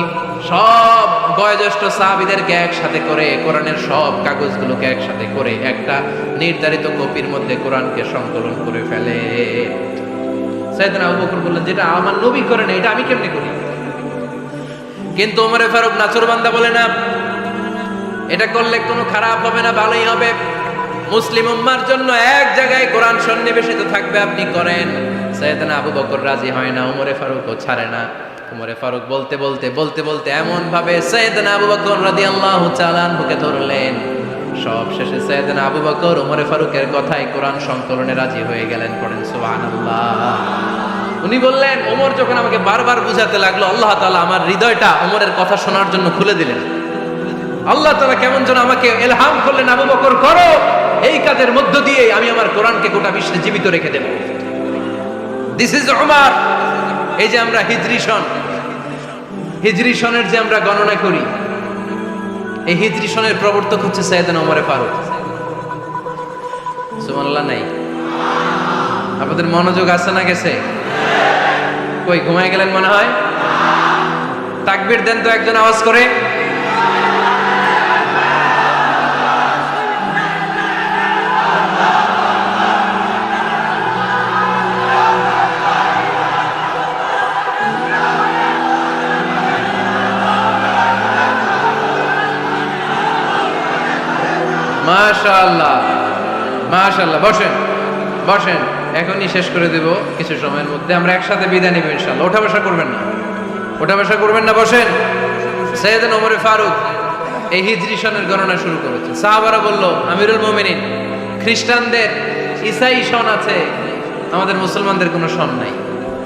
সব বয়োজ্যেষ্ঠ সাহাবীদেরকে একসাথে করে কোরআনের সব কাগজগুলোকে একসাথে করে একটা নির্ধারিত কপির মধ্যে কোরআনকে সংকলন করে ফেলে। সাইয়েদনা আবু বকর বললেন, যেটা আমার নবী করে না, এটা আমি কেমনে করি? কিন্তু ওমরে ফারুক নাচরবান্দা বলে, না, এটা করলে কোনো খারাপ হবে না, ভালোই হবে। মুসলিম উম্মার জন্য এক জায়গায় কোরআন সন্নিবেশিত থাকবে, আপনি করেন। সাইয়েদনা আবু বকর রাজি হয় না, ওমরে ফারুকও ছাড়ে না। ওমরে ফারুক বলতে বলতে বলতে বলতে এমন ভাবে সাইয়েদনা আবু বকর রাদিয়াল্লাহু তাআলা আনহুকে ধরলেন, সব শেষে সাইয়েদনা আবু বকর ওমরে ফারুকের কথায় কোরআন সংকলনে রাজি হয়ে গেলেন। পড়েন সুবহানাল্লাহ। উনি বললেন, ওমর যখন আমাকে বারবার বুঝাতে লাগলো, আল্লাহ তাআলা আমার হৃদয়টা ওমরের কথা শোনার জন্য খুলে দিলেন। আল্লাহ তাআলা কেমন যেন আমাকে ইলহাম করলেন, আবু বকর করো, এই কাজের মধ্য দিয়ে আমি আমার কোরআনকে গোটা বিশ্বে জীবিত রেখে দেব। This is Umar. এই যে আমরা হিজরি সনের যে আমরা গণনা করি, এই হিজরি সনের প্রবর্তক হচ্ছে সাইয়েদনা ওমরে ফারুক। সুবহানাল্লাহ নাই? আপনাদের মনোযোগ আছে না গেছে? কই ঘুমায় গেলেন মনে হয়? তাকবীর দেন তো একজন আওয়াজ করে। মাশাআল্লাহ, মাশাআল্লাহ। বসেন বসেন, এখনই শেষ করে দেব কিছু সময়ের মধ্যে। আমরা একসাথে বিদায় নিব ইনশাআল্লাহ। ওঠা বসা করবেন না, ওঠা বসা করবেন না, বসেন। সাইয়েদনা ওমর ফারুক এই হিজরি সনের গণনা শুরু করেছে। সাহাবারা বলল, আমিরুল মুমিনিন, খ্রিস্টানদের ঈসাই সন আছে, আমাদের মুসলমানদের কোনো সন নাই।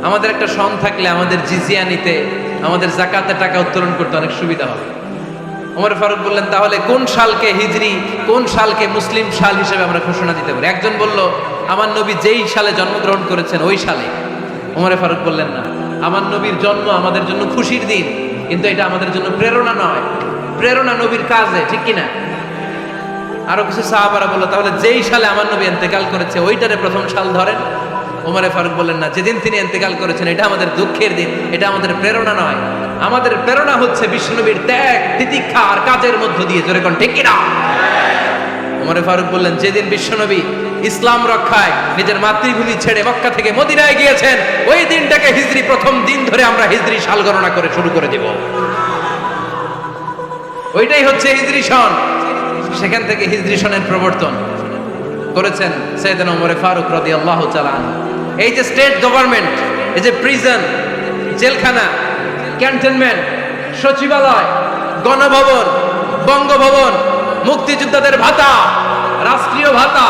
আমাদের একটা সন থাকলে আমাদের জিজিয়া নিতে, আমাদের জাকাতের টাকা উত্তোলন করতে অনেক সুবিধা হবে। ওমর ফারুক বললেন, তাহলে কোন সালকে হিজরি, কোন সালকে মুসলিম সাল হিসেবে আমরা ঘোষণা দিতে পারি? একজন বলল, আমার নবী যেই সালে জন্মগ্রহণ করেছেন ওই সালে। ওমর ফারুক বললেন, না, আমার নবীর জন্ম আমাদের জন্য খুশির দিন, কিন্তু এটা আমাদের জন্য প্রেরণা নয়। প্রেরণা নবীর কাজে, ঠিক কিনা? আরো কিছু সাহাবারা বলল, তাহলে যেই সালে আমার নবী ইন্তেকাল করেছে ওইটারে প্রথম সাল ধরেন। ওমর ফারুক বললেন, না, যেদিন তিনি ইন্তেকাল করেছেন এটা আমাদের দুঃখের দিন, এটা আমাদের প্রেরণা নয়। আমাদের প্রেরণা হচ্ছে বিশ্বনবীর ত্যাগ, তিতিক্ষা আর কাজের মধ্য দিয়ে। জোরে কোন ঠিক কিনা? ওমর ফারুক বললেন, যেদিন বিশ্বনবী ইসলাম রক্ষায় নিজের মাতৃভূমি ছেড়ে মক্কা থেকে মদিনায় গিয়েছেন ওই দিনটাকে হিজরি প্রথম দিন ধরে আমরা হিজরি সাল গণনা করে শুরু করে দেব। ওইটাই হচ্ছে হিজরি সন। সেখান থেকে হিজরি সনের প্রবর্তন করেছেন সাইয়েদনা ওমর ফারুক রাদিয়াল্লাহু তাআলা আনহু। এই যে স্টেট গভর্নমেন্ট, এই যে প্রিজন, জেলখানা, ক্যান্টনমেন্ট, সচিবালয়, গণভবন, বঙ্গভবন, মুক্তিযোদ্ধাদের ভাতা, রাষ্ট্রীয় ভাতা,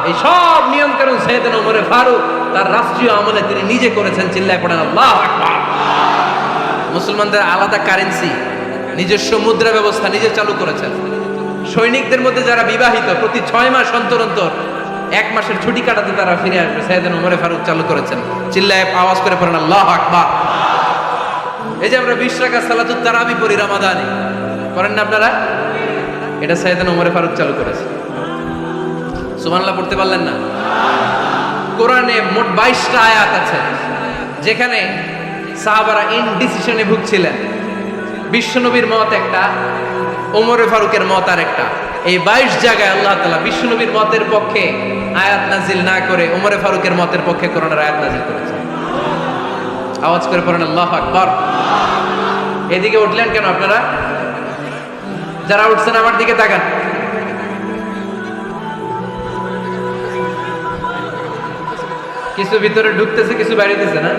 এই সব নিয়ম কানুন সাইয়েদনা ওমর ফারুক তার রাষ্ট্রীয় আমলে তিনি নিজে করেছেন। চিল্লায় পড়েন আল্লাহু আকবার। মুসলমানদের আলাদা কারেন্সি, নিজস্ব মুদ্রা ব্যবস্থা নিজে চালু করেছেন। সৈনিকদের মধ্যে যারা বিবাহিত প্রতি 6 মাস অন্তর অন্তর 1 মাসের ছুটি কাটাতে তারা ফিরে আসবে, সাইয়েদনা ওমর ফারুক চালু করেছেন। চিল্লায় আওয়াজ করে পড়েন আল্লাহু আকবার। এই যে আমরা 20 রাকাত সালাতুত তারাবি পড়ি রমাদানে, করেন না আপনারা? এটা সাইয়েদনা ওমর ফারুক চালু করেছে। সুবহানাল্লাহ পড়তে পারলেন না? কোরআনে মোট 22টা আয়াত আছে যেখানে সাহাবারা ইনডিসিশনে ভুগছিলেন। বিশ্বনবীর মত একটা, ওমর ফারুকের মত আর একটা। এই 22 জায়গায় আল্লাহ তাআলা বিশ্বনবীর মতের পক্ষে আয়াত নাজিল না করে ওমর ফারুকের মতের পক্ষে কোরআনের আয়াত নাজিল করেছেন। আওয়াজ করে পড়েন আল্লাহু আকবার। এদিকে উঠলেন কেন আপনারা? যারা উঠছেন আমার দিকে তাকান। কিছু ভিতরে ঢুকতেছে, কিছু বাইরে দিতেছে না?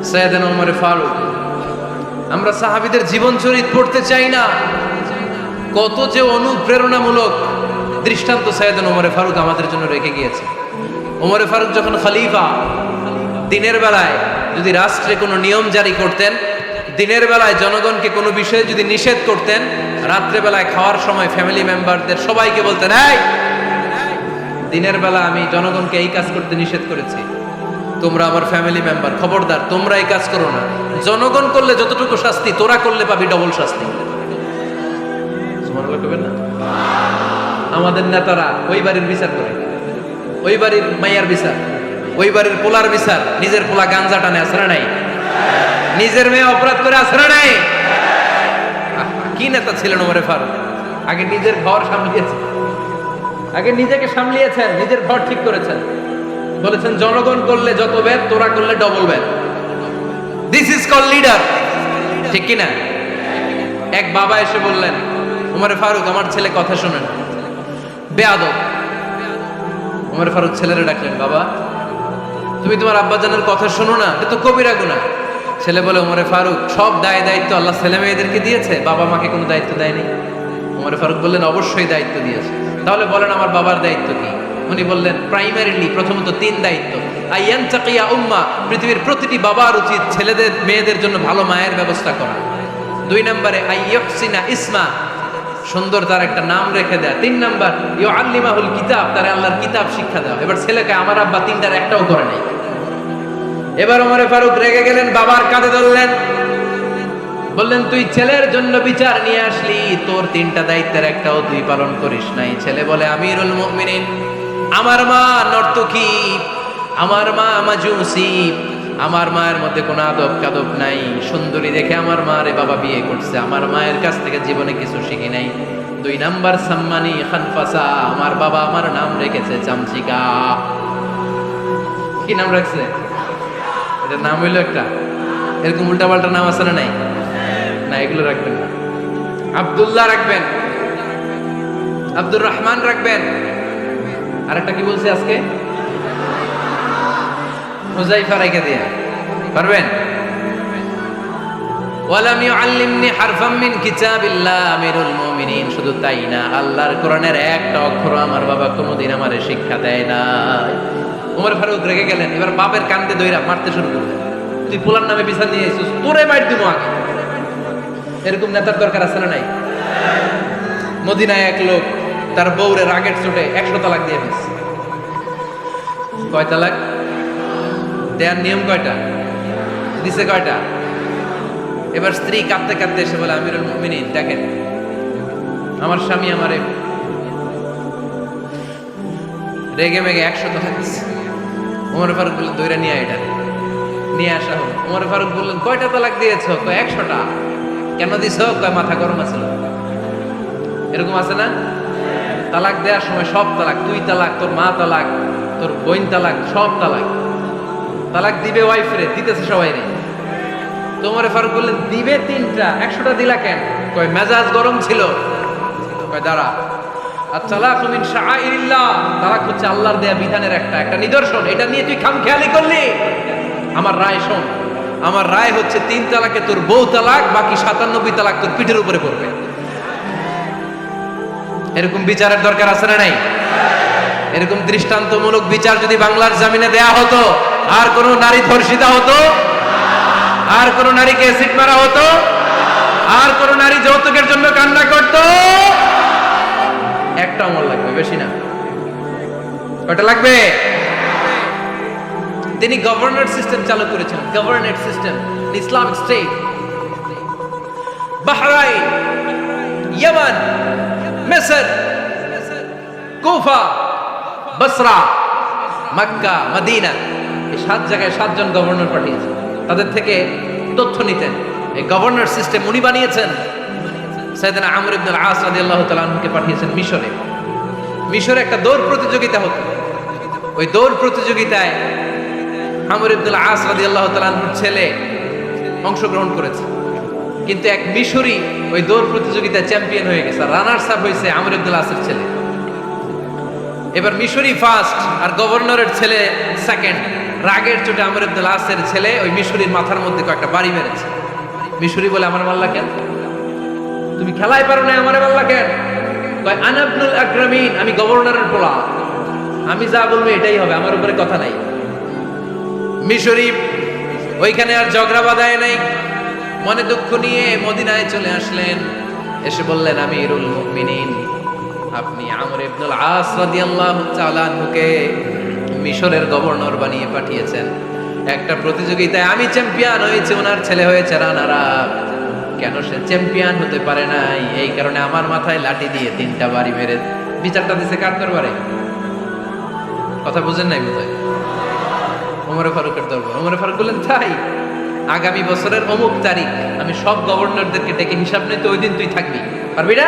সাইয়েদনা ওমর ফারুক, আমরা সাহাবীদের জীবন চরিত পড়তে চাই না, কত যে অনুপ্রেরণামূলক দৃষ্টান্ত সাইয়েদনা ওমর ফারুক আমাদের জন্য রেখে গিয়েছে। ওমর ফারুক যখন খলিফা, দিনের বেলায় যদি রাষ্ট্রে কোনো নিয়ম জারি করতেন, দিনের বেলায় জনগণকে কোনো বিষয়ে যদি নিষেধ করতেন, রাত্রে বেলায় খাওয়ার সময় ফ্যামিলি মেম্বারদের সবাইকে বলতেন, এই দিনের বেলা আমি জনগণকে এই কাজ করতে নিষেধ করেছি, তোমরা আমার ফ্যামিলি মেম্বার, খবরদার তোমরা এই কাজ করো না। জনগণ করলে যতটুকু শাস্তি, তোরা করলে পাবি ডবল শাস্তি। সুবহানাল্লাহ কইবেন না? আমাদের নেতারা ওই বাড়ির বিচার করে, ওই বাড়ির মাইয়ার বিচার, ওই বাড়ির পোলার বিচার, নিজের পোলা গাঞ্জা টানে আসরা নাই, নিজের মেয়ে অপরাধ করে আসরা নাই। কি নেতা ছিলেন ওমর ফারুক! আগে নিজের ঘর সামলিয়েছেন, আগে নিজেকে সামলিয়েছেন, নিজের ঘর ঠিক করেছেন। বলেছেন জনগণ করলে যত ব্যাদ, তোরা করলে ডবল ব্যাদ। দিস ইজ কল লিডার, ঠিক কিনা? এক বাবা এসে বললেন, ওমর ফারুক আমার ছেলে কথা শোনে না, বেয়াদব। ওমর ফারুক ছেলেরা ডাকলেন, বাবা তুমি তোমার আব্বাজানের কথা শোনো না, এটা তো কবিরা গুনাহ। ছেলে বলে, ওমর ফারুক সব দায় দায়িত্ব আল্লাহ ছেলে মেয়েদেরকে দিয়েছে, বাবা মাকে কোনো দায়িত্ব দেয়নি। ওমর ফারুক বললেন, অবশ্যই দায়িত্ব দিয়েছে। তাহলে বলেন আমার বাবার দায়িত্ব কি? উনি বললেন, প্রাইমারিলি প্রথমত 3 দায়িত্ব। আইয়ান চাকিয়া উম্মা, পৃথিবীর প্রতিটি বাবার উচিত ছেলেদের মেয়েদের জন্য ভালো মায়ের ব্যবস্থা করা। 2 নম্বরে আইয়ুহসিনা ইসমা, সুন্দর তার একটা নাম রেখে দেয়া। 3 নাম্বার ইউআল্লিমাহুল কিতাব, তার আল্লাহর কিতাব শিক্ষা দেওয়া। এবার ছেলেকে আমার আব্বা 3টার একটাও করে নাই। এবার ওমর ফারুক রেগে গেলেন, বাবার কাঁধে ধরলেন, বললেন তুই ছেলের জন্য বিচার নিয়ে আসলি, তোর 3টা দায়িত্বের একটাও তুই পালন করিস নাই। ছেলে বলে, আমিরুল মুমিনিন, আমার মা নর্তকী, আমার মা মাজুসি, আমার মায়ের মধ্যে কোনো আদব কাদব নাই, সুন্দরী দেখে আমার মা রে বাবা বিয়ে করছে, আমার মায়ের কাছ থেকে জীবনে কিছু শিখি নাই। 2 নাম্বার সাম্মানি খানফাসা, আমার বাবা আমার নাম রেখেছে চামচিকা। কি নাম রাখছে? এটা নাম হইলো একটা, এরকম উল্টাপাল্টা নাম আছে না? নাই না, এগুলো রাখবেন না। আব্দুল্লাহ রাখবেন, আব্দুর রহমান রাখবেন। আরেকটা কি বলছে আজকে? হুজাইফা রেখে দিয়ে পারবেন? ওয়ালাম ইউআল্লিমনি হারফাম মিন কিতাবিল্লাহ আমিরুল মুমিনিন। শুধু তাই না, আল্লাহর কোরআনের একটা অক্ষর আমার বাবা কোনোদিন আমারে শিক্ষা দেয় না। ওমর ফারুক রেগে গেলেন, এবার বাপের কান্দে দইরা মারতে শুরু করলেন। তুই পোলার নামে বিচার নিয়ে এসেছিস, তোরে মার দিব আগে। এরকম নেতার দরকার আছে না নাই? মদিনায় এক লোক তার বউরে রাগের চোটে 100 তালাক দিয়ে ফেলছে। কয় তালাক দেয়ার নিয়ম কয়টা? দিছে কয়টা? এবার স্ত্রী কাঁদতে কাঁদতে এসে বলে, আমিরুল মুমিনিন দেখেন, আমার স্বামী আমারে রেগে মেগে 100 তালাক দিচ্ছে। ওমর ফারুক বললেন, দইরা নিয়ে এটা নিয়ে আসা হলো। ওমর ফারুক বললেন, কয়টা তালাক দিয়েছো? কয় 100টা। কেন দিছো? কয় মাথা গরম আছিল। এরকম আছে না? তালাক দেওয়ার সময় সব তালাক, তুই তালাক, তোর মা তালাক, তোর বোন তালাক, সব তালাক। তালাক দিবে ওয়াইফ রে, দিতেছে সবাই রে। তোমার ফারুক বললেন, দিবে 3টা, 100টা দিলা কেন? কয় মেজাজ গরম ছিল। কয় দাঁড়া, আত-তালাকু মিন শাআইরিল্লাহ, তালাক হচ্ছে আল্লাহর দেয়া বিধানের একটা নিদর্শন। এটা নিয়ে তুই খামখেয়ালি করলি? আমার রায় শোন, আমার রায় হচ্ছে 3 তালাকে তোর বউ তালাক, বাকি 97 তালাক তোর পিঠের উপরে পড়বে। এরকম বিচারের দরকার আছে না নাই? এরকম দৃষ্টান্তমূলক বিচার যদি বাংলার জমিনে দেয়া হতো, আর কোন নারী ধর্ষিতা হতো, আর কোন নারীকে অ্যাসিড মারা হতো, আর কোন নারী যৌতুকের জন্য কান্না করত? একটা আমল লাগবে, বেশি না। কয়টা লাগবে? তিনি গভর্নর সিস্টেম চালু করেছেন, governor system, Islamic state. Bahrain, Yemen, মিসর, কুফা, বসরা, মক্কা, মদিনা, এই 7 জায়গায় 7 জন গভর্নর পাঠিয়েছেন। তাদের থেকে তথ্য নিতেন। এই গভর্নর সিস্টেম উনি বানিয়েছেন। সাইয়েদনা আমর ইবনে আল-আস রাদিয়াল্লাহু তাআলা আনহুকে পাঠিয়েছেন মিশরে। মিশরে একটা দৌড় প্রতিযোগিতা হতো। ওই দৌড় প্রতিযোগিতায় আমর ইবনে আল-আস রাদিয়াল্লাহু তাআলা আনহুর ছেলে অংশগ্রহণ করেছে, কিন্তু এক মিশরি ওই দৌড় প্রতিযোগিতায় চ্যাম্পিয়ন হয়ে গেছে। রানার্স আপ হয়েছে আমর ইবনে আল-আসের ছেলে। এবার মিশরি ফার্স্ট আর গভর্নরের ছেলে সেকেন্ড। রাগের চোটে আমর ইবনে আল-আসের ছেলে ওই মিশরির মাথার মধ্যে কয়েকটা বাড়ি মেরেছে। মিশরি বলে, আমার মাল্লা কেন? তুমি খেলায় পারো না, আমারে মাল্লা কেন? কয়, আনা ইবনুল আকরামিন, আমি গভর্নরের পোলা, আমি যা বলবো এটাই হবে, আমার উপরে কথা নাই। মিশরি ওইখানে আর ঝগড়া বাঁধায় নাই, মনে দুঃখ নিয়ে মদিনায় চলে আসলেন। এসে বললেন, আমিরুল মুমিনিন, আপনি আমর ইবনে আল-আস রাদিয়াল্লাহু তাআলা আনহুকে মিশরের গভর্নর বানিয়ে পাঠিয়েছেন। একটা প্রতিযোগিতায় আমি চ্যাম্পিয়ন হয়েছি, ওনার ছেলে হয়েছে রানার আপ। কেন সে চ্যাম্পিয়ন হতে পারে নাই? এই কারণে আমার মাথায় লাঠি দিয়ে 3টা বাড়ি মেরে বিচারটা দিছে কার দরবারে? কথা বুঝেন নাই বোধহয়? ওমর ফারুকের দরবার। ওমর ফারুক বললেন, তাই আগামী বছরের অমুক তারিখ আমি সব গভর্নরদেরকে ডেকে হিসাব নিতে, ওই দিন তুই থাকবি, পারবি না?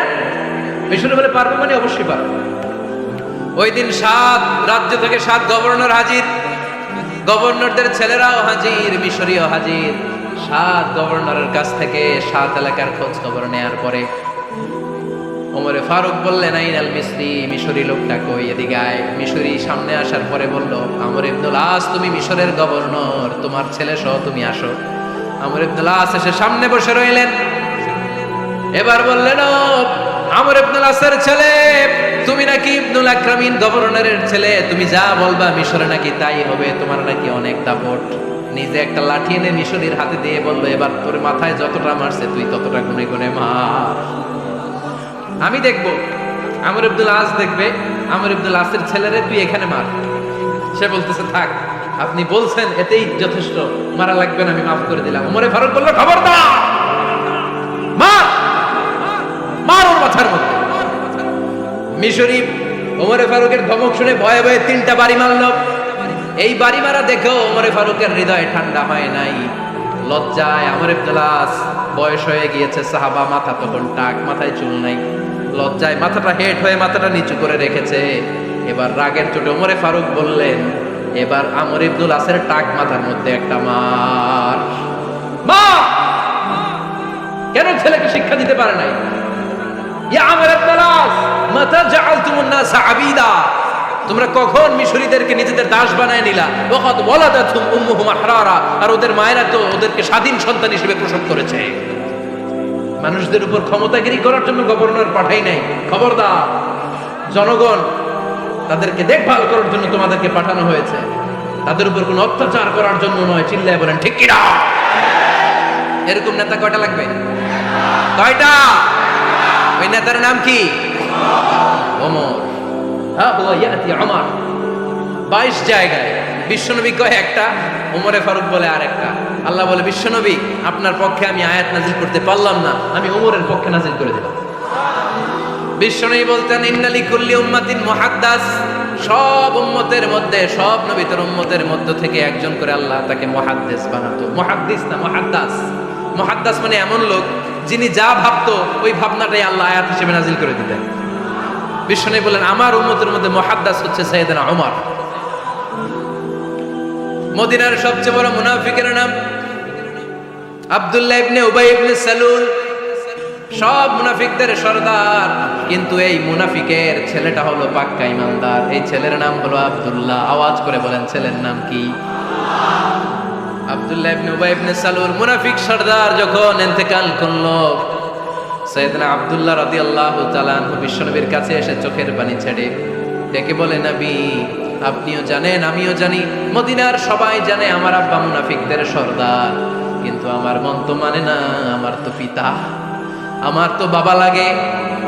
মিশরে বলে, পারবো মানে অবশ্যই পারবো। ওই দিন 7 রাজ্য থেকে 7 গভর্নর হাজির, গভর্নরদের ছেলেরাও হাজির, মিশরীয় হাজির। 7 গভর্নরের কাছ থেকে 7 এলাকার খোঁজ খবর নেয়ার পরে ওমরে ফারুক বললেন, আইনাল মিসরি, মিশরি লোকটা কই, এদিকে আয়। মিশরি সামনে আসার পরে বলল, আমর ইবনে আল-আস, তুমি মিশরের গভর্নর, তোমার ছেলে সহ তুমি আসো। আমর ইবনে আল-আস এসে সামনে বসে রইলেন। এবার বললেন, ও আমর ইবনে আল-আসের ছেলে, তুমি নাকি ইবনুল আকরামিন গভর্নরের ছেলে, তুমি যা বলবা মিশরে নাকি তাই হবে, তোমার নাকি অনেক দাপট। নিজে একটা লাঠি এনে মিশরীর হাতে দিয়ে বলল, এবার তোর মাথায় যতটা মারছে তুই ততটা গুনে গুনে মার, আমি দেখব। আমর ইবনে আল-আস দেখবে, আমর ইবনে আল-আসের ছেলেরে তুই এখানে মার। সে বলতেছে, থাক, আপনি বলছেন এতেই যথেষ্ট, মারা লাগবে না, আমি মাফ করে দিলাম। ওমরে ফারুক বলল, খবরদার, মার, মার ওর মাথার মধ্যে। মিশরি ওমরে ফারুকের ধমক শুনে ভয়ে ভয়ে 3টা বাড়ি মারল। এই বাড়ি মারা দেখেও ওমরে ফারুকের হৃদয় ঠান্ডা হয় নাই। লজ্জায় আমর ইবনে আল-আস, বয়স হয়ে গিয়েছে, সাহাবা, মাথা তখন টাক, মাথায় চুল নাই, লজ্জায় মাথাটা হেট হয়ে মাথাটা নিচু করে রেখেছে। এবার রাগের চোটে ওমরে ফারুক বললেন, এবার আমর ইবনে আল-আসের টাক মাথার মধ্যে একটা মার। মা কেন ছেলেকে শিক্ষা দিতে পারে নাই? ইয়া আমর ইবনে আল-আস, মাতা জাআলতুমুন নাস আবিদা, তোমরা কখন মিশরীদেরকে নিজেদের দাস বানায় নিলা? ওয়াকাদ ওয়ালাদাতুম উম্মুহুম আহরারা, আর ওদের মায়েরা তো ওদেরকে স্বাধীন সন্তান হিসেবে প্রসব করেছে। মানুষদের উপর ক্ষমতাগিরি করার জন্য গভর্নর পাঠাই নাই। খবরদার, জনগণ তাদেরকে দেখভাল করার জন্য তোমাদেরকে পাঠানো হয়েছে, তাদের উপর কোনো অত্যাচার করার জন্য নয়। চিল্লায় বলেন ঠিক কিনা? এরকম নেতা কয়টা লাগবে? কয়টা? ওই নেতার নাম কি? ওমর। হ্যাঁ, হুয়া ইয়াতি ওমর। 22 জায়গায় বিশ্বনবী কয় একটা, ওমরে ফারুক বলে আরেকটা। আল্লাহ বলে, বিশ্বনবী আপনার পক্ষে আমি আয়াত নাজিল করতে পারলাম না, আমি ওমরের পক্ষে নাজিল করে দিলাম। বিশ্বনবী বলতেন, ইন্নালি কুল্লি উম্মাতিন মুহাদ্দাস, সব উম্মতের মধ্যে, সব নবীর উম্মতের মধ্য থেকে একজন করে আল্লাহ তাকে মুহাদ্দিস বানাতো। মুহাদ্দিস না, মুহাদ্দাস। মুহাদ্দাস মানে এমন লোক যিনি যা ভাবতো ওই ভাবনাটাই আল্লাহ আয়াত হিসেবে নাজিল করে দিতেন। বিশ্বনবী বলেন, আমার উম্মতের মধ্যে মুহাদ্দাস হচ্ছে সাইয়েদনা ওমর। মদিনার সবচেয়ে বড় মুনাফিকের নাম আব্দুল্লাহ ইবনে উবাই ইবনে সালুল। সব মুনাফিকদের সরদার, কিন্তু এই মুনাফিকের ছেলেটা হলো পাক্কা ইমানদার। এই ছেলের নাম হলো আব্দুল্লাহ। আওয়াজ করে বলেন, ছেলের নাম কি? আব্দুল্লাহ ইবনে উবাই ইবনে সালুল মুনাফিক সরদার যখন ইন্তেকাল করলো, সাইয়েদনা আব্দুল্লাহ রাদিয়াল্লাহু তাআলা আনহু বিশ্বনবীর কাছে এসে চোখের পানি ছেড়ে ডেকে বলে, নবী আপনিও জানেন, আমিও জানি, মদিনার সবাই জানে আমার আব্বা মুনাফিকদের সরদার, কিন্তু আমার মন তো মানে না, আমার তো পিতা, আমার তো বাবা লাগে,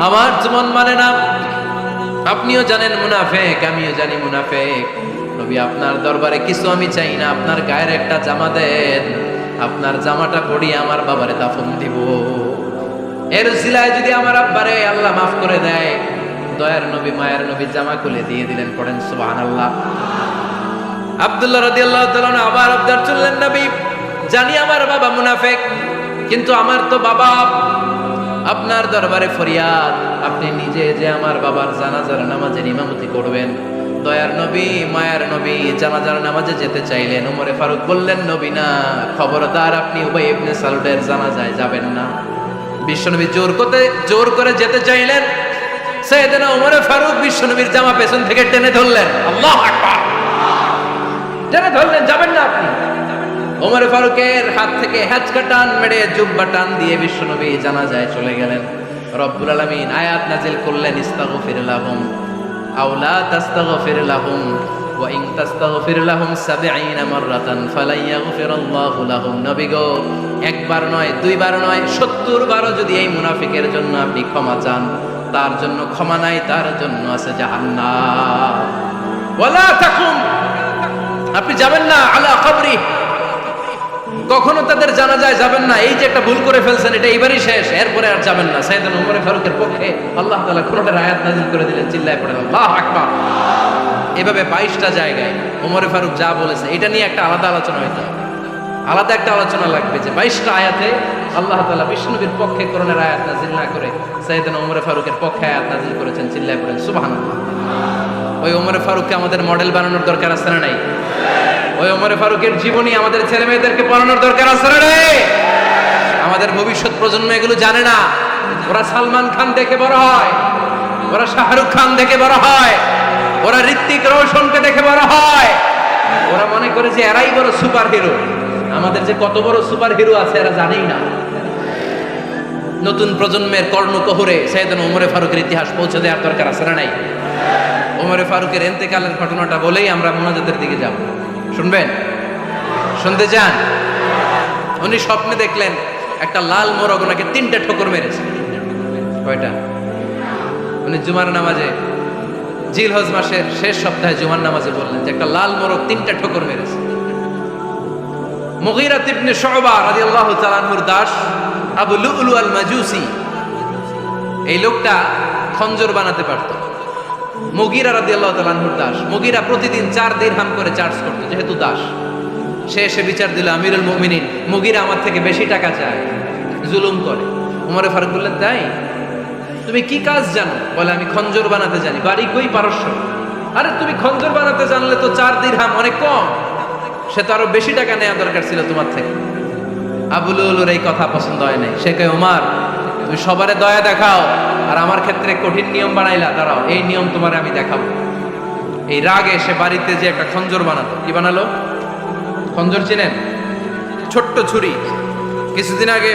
আমার মন মানে না। আপনিও জানেন মুনাফিক, আমিও জানি মুনাফিক। নবী আপনার দরবারে কিছু আমি চাই না, আপনার গায়ের একটা জামা দেন, আপনার জামাটা পরিয়ে আমার বাবারে দাফন দিব। এর উসিলায় যদি আমার আব্বারে আল্লাহ মাফ করে দেয়, দয়ার নবী মায়ের নবী জামা খুলে দিয়ে দিলেন। পড়েন সুবহানাল্লাহ। আব্দুল্লাহ রাদিয়াল্লাহু তাআলা আবার আবদার চললেন, নবী জানি আমার বাবা মুনাফিক, কিন্তু আমার তো বাবা, আপনার দরবারে ফরিয়াদ, আপনি নিজে যে আমার বাবার জানাজার নামাজের ইমামতি করবেন। দয়ার নবী মায়ের নবী জানাজার নামাজে যেতে চাইলেন। ওমরে ফারুক বললেন, নবী না, খবরদার আপনি উবাই ইবনে সালুলের জানাজায় যাবেন না। বিশ্বনবী জোর করে যেতে চাইলেন। সাইয়েদনা ওমরে ফারুক বিশ্বনবীর জামা পেছন থেকে টেনে ধরলেন। আল্লাহু আকবার। টেনে ধরলেন, যাবেন না আপনি। ওমরে ফারুকের হাত থেকে হ্যাচকা টান মেরে জুব্বা টান দিয়ে বিশ্বনবী জানাজায় চলে গেলেন। রব্বুল আলামিন আয়াত নাজিল করলেন, ইস্তাগফির লাহুম আও লা তাস্তাগফির লাহুম ওয়া ইন তাস্তাগফির লাহুম ৭০ মাররাতান ফালা ইয়াগফিরাল্লাহু লাহুম। নবী গো, একবার নয়, দুইবার নয়, ৭০ বারও যদি এই মুনাফিকের জন্য আপনি ক্ষমা চান, তার জন্য ক্ষমা নাই, তার জন্য আছে জাহান্নাম। ওয়ালা তাকুম, আপনি যাবেন না আলা কবরি, কখনো তাদের জানাজায় যাবেন না। এই যে একটা ভুল করে ফেলছেন, এটা এবারই শেষ, এরপরে আর যাবেন না। সাইয়েদনা ওমর ফারুকের পক্ষে আল্লাহ তাআলা কোরআনের আয়াত নাযিল করে দিলেন। চিল্লায় পড়েন আল্লাহু আকবার। এভাবে 22টা জায়গায় ওমর ফারুক যা বলেছে, এটা নিয়ে একটা আলাদা আলোচনা হইতে হবে, আলাদা একটা আলোচনা লাগবে যে 22টা আয়াতে আল্লাহ তাআলা বিশ্বনবীর পক্ষে কোরআনের আয়াত নাযিল না করে সাইয়েদনা ওমর ফারুকের পক্ষে আয়াত নাযিল করেছেন। চিল্লায় পড়েন সুবহানাল্লাহ। ওই ওমর ফারুককে আমাদের মডেল বানানোর দরকার আছে না নাই? ওই ওমরে ফারুকের জীবনী আমাদের ছেলে মেয়েদেরকে পড়ানোর দরকার আছে না রে? আমাদের ভবিষ্যৎ প্রজন্ম এগুলো জানে না। ওরা সালমান খান দেখে বড় হয়, ওরা শাহরুখ খান দেখে বড় হয়, ওরা ঋত্বিক রোশনকে দেখে বড় হয়। ওরা মনে করে যে এরাই বড় সুপার হিরো। আমাদের যে কত বড় সুপার হিরো আছে এরা জানেই না। নতুন প্রজন্মের কর্ণকহরে সাইয়েদনা ওমরে ফারুকের ইতিহাস পৌঁছে দেওয়ার দরকার আছে না নাই? ওমরে ফারুকের ইন্তেকালের ঘটনাটা বলেই আমরা মুনাজাতের দিকে যাব। শুনবেন? শুনতে চান? উনি স্বপ্নে দেখলেন একটা লাল মোরগ ওনাকে 3টা ঠোকর মেরেছে। কয়টা? উনি জুমার নামাজে, জিলহজ মাসের শেষ সপ্তাহে জুমার নামাজে বললেন যে একটা লাল মোরগ 3টা ঠোকর মেরেছে। মুগীরা ইবনে শুবা রাদিয়াল্লাহু তাআলা আনহুর দাস আবু লুলু আল মাজুসি, এই লোকটা খঞ্জর বানাতে পারত। মুগীরা রাদিয়াল্লাহু তাআলা আনহুর দাস। মুগীরা প্রতিদিন 4 দিরহাম করে চার্জ করত, যেহেতু দাস। সে এসে বিচার দিল, আমিরুল মুমিনিন, মুগীরা আমার থেকে বেশি টাকা চায়, জুলুম করে। ওমরে ফারুক বললেন, তাই? তুমি কি কাজ জানো? বলে, আমি খঞ্জর বানাতে জানি। বাড়ি কই? পারস্য। আরে তুমি খঞ্জর বানাতে জানলে তো 4 দিরহাম অনেক কম, সে তো আরো বেশি টাকা নেওয়া দরকার ছিল তোমার থেকে। আবু লুলুর এই কথা পছন্দ হয় নাই। সে কয়, ওমর তুমি সবারে দয়া দেখাও, আর আমার ক্ষেত্রে কঠিন নিয়ম বানাইলা, দাঁড়াও এই নিয়ম তোমার আমি দেখাবো। এই রাগে সে বাড়িতে যে একটা খঞ্জর বানালো। কি বানালো? খঞ্জর চিনেন? ছোট্ট ছুরি। কিছুদিন আগে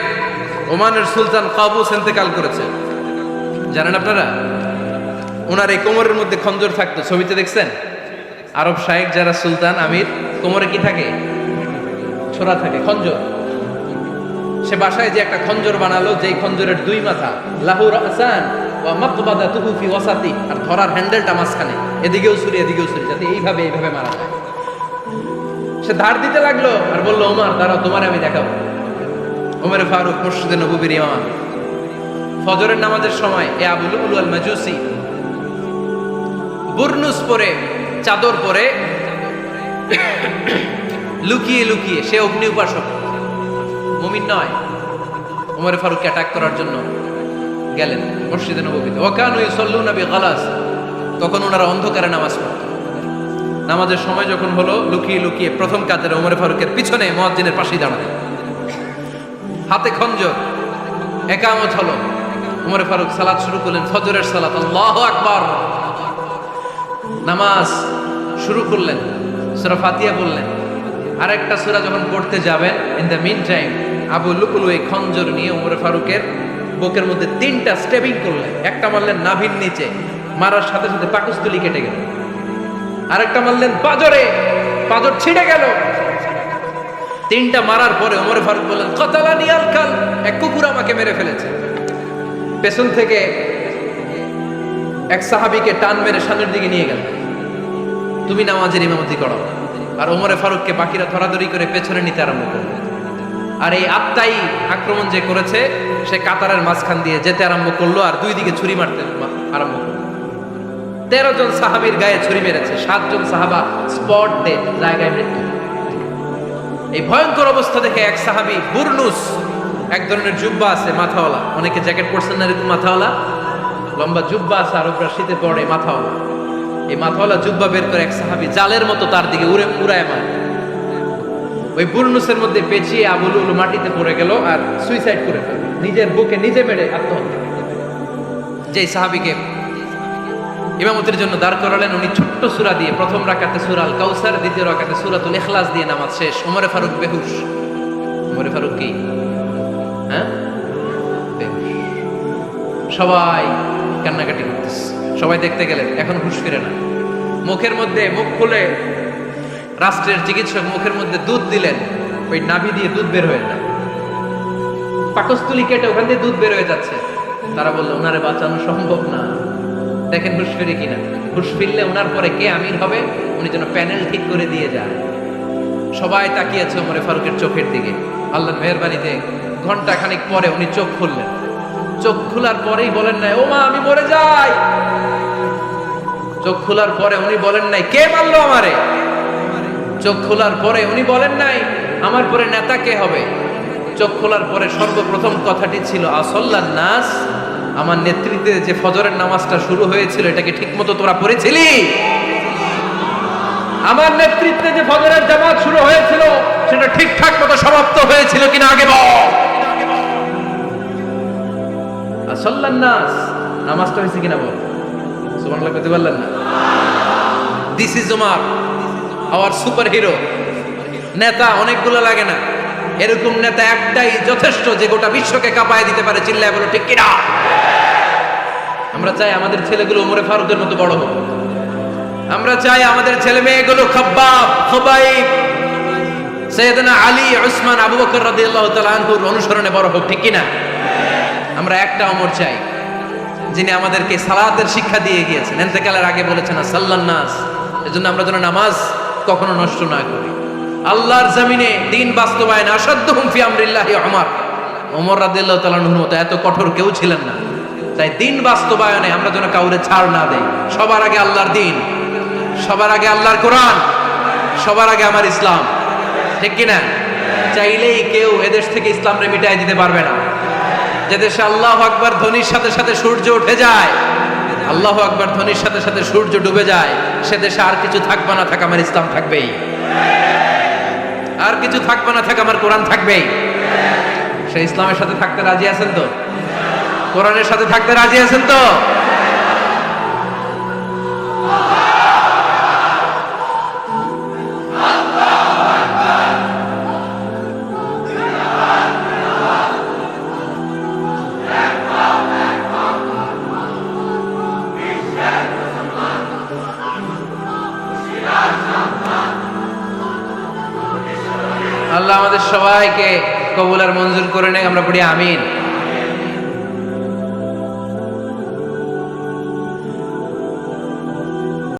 ওমানের সুলতান কাবুস ইন্তেকাল করেছে, জানেন আপনারা? ওনার এই কোমরের মধ্যে খঞ্জর থাকতো, ছবিতে দেখছেন? আরব শায়েখ যারা সুলতান আমির, কোমরে কি থাকে? ছোরা থাকে, খঞ্জর। সে বাসায় যে একটা খঞ্জর বানালো, যেই খঞ্জরের দুই মাথা, লাহু রাসান ওয়া মাকবাদাতুহু ফি ওয়াসাতি, আর ধরার হ্যান্ডেলটা মাঝখানে, এদিকেও ছুরি এদিকেও ছুরি, যাতে এইভাবে এইভাবে মারা যায়। সে ধার দিতে লাগলো আর বলল, ওমর দাঁড়াও, তোমার আমি দেখাবো। ওমর ফারুক মসজিদে নববীর ইমাম, ফজরের নামাজের সময় এ আবু লুলু আল মাজুসি বুরনুস পরে, চাদর পরে, লুকিয়ে লুকিয়ে, সে অগ্নি উপাসক, মুমিন নয়। ওমর ফারুককে অ্যাটাক করার জন্য গেলেন মসজিদে নববীতে। ওয়াকানু ইউসাল্লুনা বিগালাস, তখন ওনারা অন্ধকারে নামাজ পড়ত। নামাজের সময় যখন হলো, লুকিয়ে লুকিয়ে প্রথম কাতারে ওমর ফারুকের পিছনে মুয়াজ্জিনের পাশেই দাঁড়ালেন, হাতে খঞ্জর। একামত হলো, ওমর ফারুক সালাত শুরু করলেন, ফজরের সালাত, আল্লাহু আকবার। নামাজ শুরু করলেন, সূরা ফাতিহা বললেন। আরেকটা সূরা যখন পড়তে যাবেন, in the mean time Abu Lulu এই খঞ্জর নিয়ে ওমর ফারুকের বুকের মধ্যে 3টা স্টেবিং করলেন। একটা মারলেন নাভির নিচে, মারার সাথে সাথে পাকস্থলী কেটে গেল। আরেকটা মারলেন পাজরে, পাজর ছিঁড়ে গেল। 3টা মারার পরে ওমর ফারুক বললেন, কতালানি আল কাল, এক কুকুর আমাকে মেরে ফেলেছে। পেছন থেকে এক সাহাবীকে টান মেরে সামনের দিকে নিয়ে গেল, তুমি নামাজের ইমামতি করো। আর ওমর ফারুককে বাকিরা ধরাধরি করে পেছনে নিতে আরম্ভ করল। আর এই আত্মাই আক্রমণ যে করেছে, সে কাতারের মাঝখান দিয়ে যেতে আরম্ভ করলো, আর দুই দিকে ছুরি মারতে আরম্ভ করলো। 13 জন সাহাবীর গায়ে ছুরি মেরেছে, 7 জন সাহাবা স্পট ডেথ, জায়গায় মৃত্যু। এই ভয়ঙ্কর অবস্থা দেখে এক সাহাবী বুরনুস, এক ধরনের জুব্বা আছে মাথাওয়ালা, অনেকে জ্যাকেট পরছেন না এরকম মাথাওয়ালা, লম্বা জুব্বা আছে, আরবরা শীতে পরে মাথাওয়ালা। এই মাথাওয়ালা জুব্বা বের করে এক সাহাবী জালের মতো তার দিকে উড়ায় মারে। ওই বুরনুসের মধ্যে পেঁচিয়ে আবু লুলু মাটিতে পড়ে গেল আর সুইসাইড করে ফেলল, নিজের বুকে নিজে মেরে আত্মহত্যা। যেই সাহাবীকে ইমামতির জন্য দাঁড় করালেন, উনি ছোট্ট সূরা দিয়ে, প্রথম রাকাতে সূরা আল কাউসার, দ্বিতীয় রাকাতে সূরাতুল ইখলাস দিয়ে নামাজ শেষ। ওমর ফারুক বেহুশ। ওমর ফারুক কি বেহুশ। সবাই কান্নাকাটি করতেছে, সবাই দেখতে গেলেন, এখন হুঁশ ফিরে না। মুখের মধ্যে, মুখ খুলে রাষ্ট্রের চিকিৎসক মুখের মধ্যে দুধ দিলেন, ওই নাভি দিয়ে দুধ বের হয়ে যায়, পাকস্থলী কেটে ওখান দিয়ে দুধ বের হয়ে যাচ্ছে। তারা বললো, ওনারে বাঁচানো সম্ভব না, দেখেন হুঁশ ফিরে কিনা। হুঁশ ফিরলে ওনার পরে কে আমির হবে, উনি যেন প্যানেল ঠিক করে দিয়ে যায়। সবাই তাকিয়েছে ওমর ফারুকের চোখের দিকে। আল্লাহর মেহেরবানিতে ঘন্টা খানিক পরে উনি চোখ খুললেন। চোখ খোলার পরেই বলেন নাই, ও মা আমি মরে যাই। চোখ খোলার পরে উনি বলেন নাই, কে মারলো আমারে। চোখ খোলার পরে উনি বলেন নাই, আমার পরে নেতা কে হবে। চোখ খোলার পরে সর্বপ্রথম কথাটি ছিল, আসল্লান নাস, আমার নেতৃত্বে যে ফজরের নামাজটা শুরু হয়েছিল, এটাকে ঠিক মতো তোরা পড়েছিলি? আমার নেতৃত্বে যে ফজরের জামাত শুরু হয়েছিল, সেটা ঠিকঠাক মতো সমাপ্ত হয়েছিল কিনা আগে বল। আসল্লান নাস, নামাজটা হয়েছে কিনা বল। সুবহানাল্লাহ কইতে পারলেন না? This is Omar, hour super hero. নেতা অনেকগুলো লাগে না, এরকম নেতা একটাই যথেষ্ট, যে গোটা বিশ্বকে কাঁপায় দিতে পারে। চিল্লায় বলো ঠিক কিনা? আমরা চাই আমাদের ছেলেগুলো ওমর ফারুকের মতো বড় হোক। আমরা চাই আমাদের ছেলে মেয়েগুলো খাব্বাব, খুবাইব, সাইয়েদনা আলী, উসমান, আবু বকর রাদিয়াল্লাহু তাআলা আনহুর অনুসরণে বড় হোক, ঠিক কিনা? আমরা একটা ওমর চাই, যিনি আমাদেরকে সালাতের শিক্ষা দিয়ে গিয়েছেন, ইন্তেকালের আগে বলেছেন সাল্লান নাস। এজন্য আমরা যেন নামাজ কখনো নষ্ট না করি। আল্লাহর জমিনে দ্বীন বাস্তবায়ন আসাদ্দুহুম ফি আমরিল্লাহি ওমর। ওমর রাদিয়াল্লাহু তাআলা আনহুর মতো এত কঠোর কেউ ছিলেন না। তাই দ্বীন বাস্তবায়নে আমরা যেন কাউরে ছাড় না দেই। সবার আগে আল্লাহর দ্বীন, সবার আগে আল্লাহর কোরআন, সবার আগে আমার ইসলাম, ঠিক কিনা? চাইলেই কেউ এদেশ থেকে ইসলামরে মিটাই দিতে পারবে না। যে দেশে আল্লাহু আকবার ধ্বনির সাথে সাথে সূর্য উঠে যায়, আল্লাহু আকবার ধ্বনির সাথে সাথে সূর্য ডুবে যায়, সে দেশে আর কিছু থাকবে না থাক, আমার ইসলাম থাকবেই। আর কিছু থাকবে না থাক, আমার কোরআন থাকবেই। সে ইসলামের সাথে থাকতে রাজি আছেন তো? কোরআনের সাথে থাকতে রাজি আছেন তো? আল্লাহ আমাদের সবাইকে কবুল আর মঞ্জুর করে নেয়, আমরা পড়ি আমিন।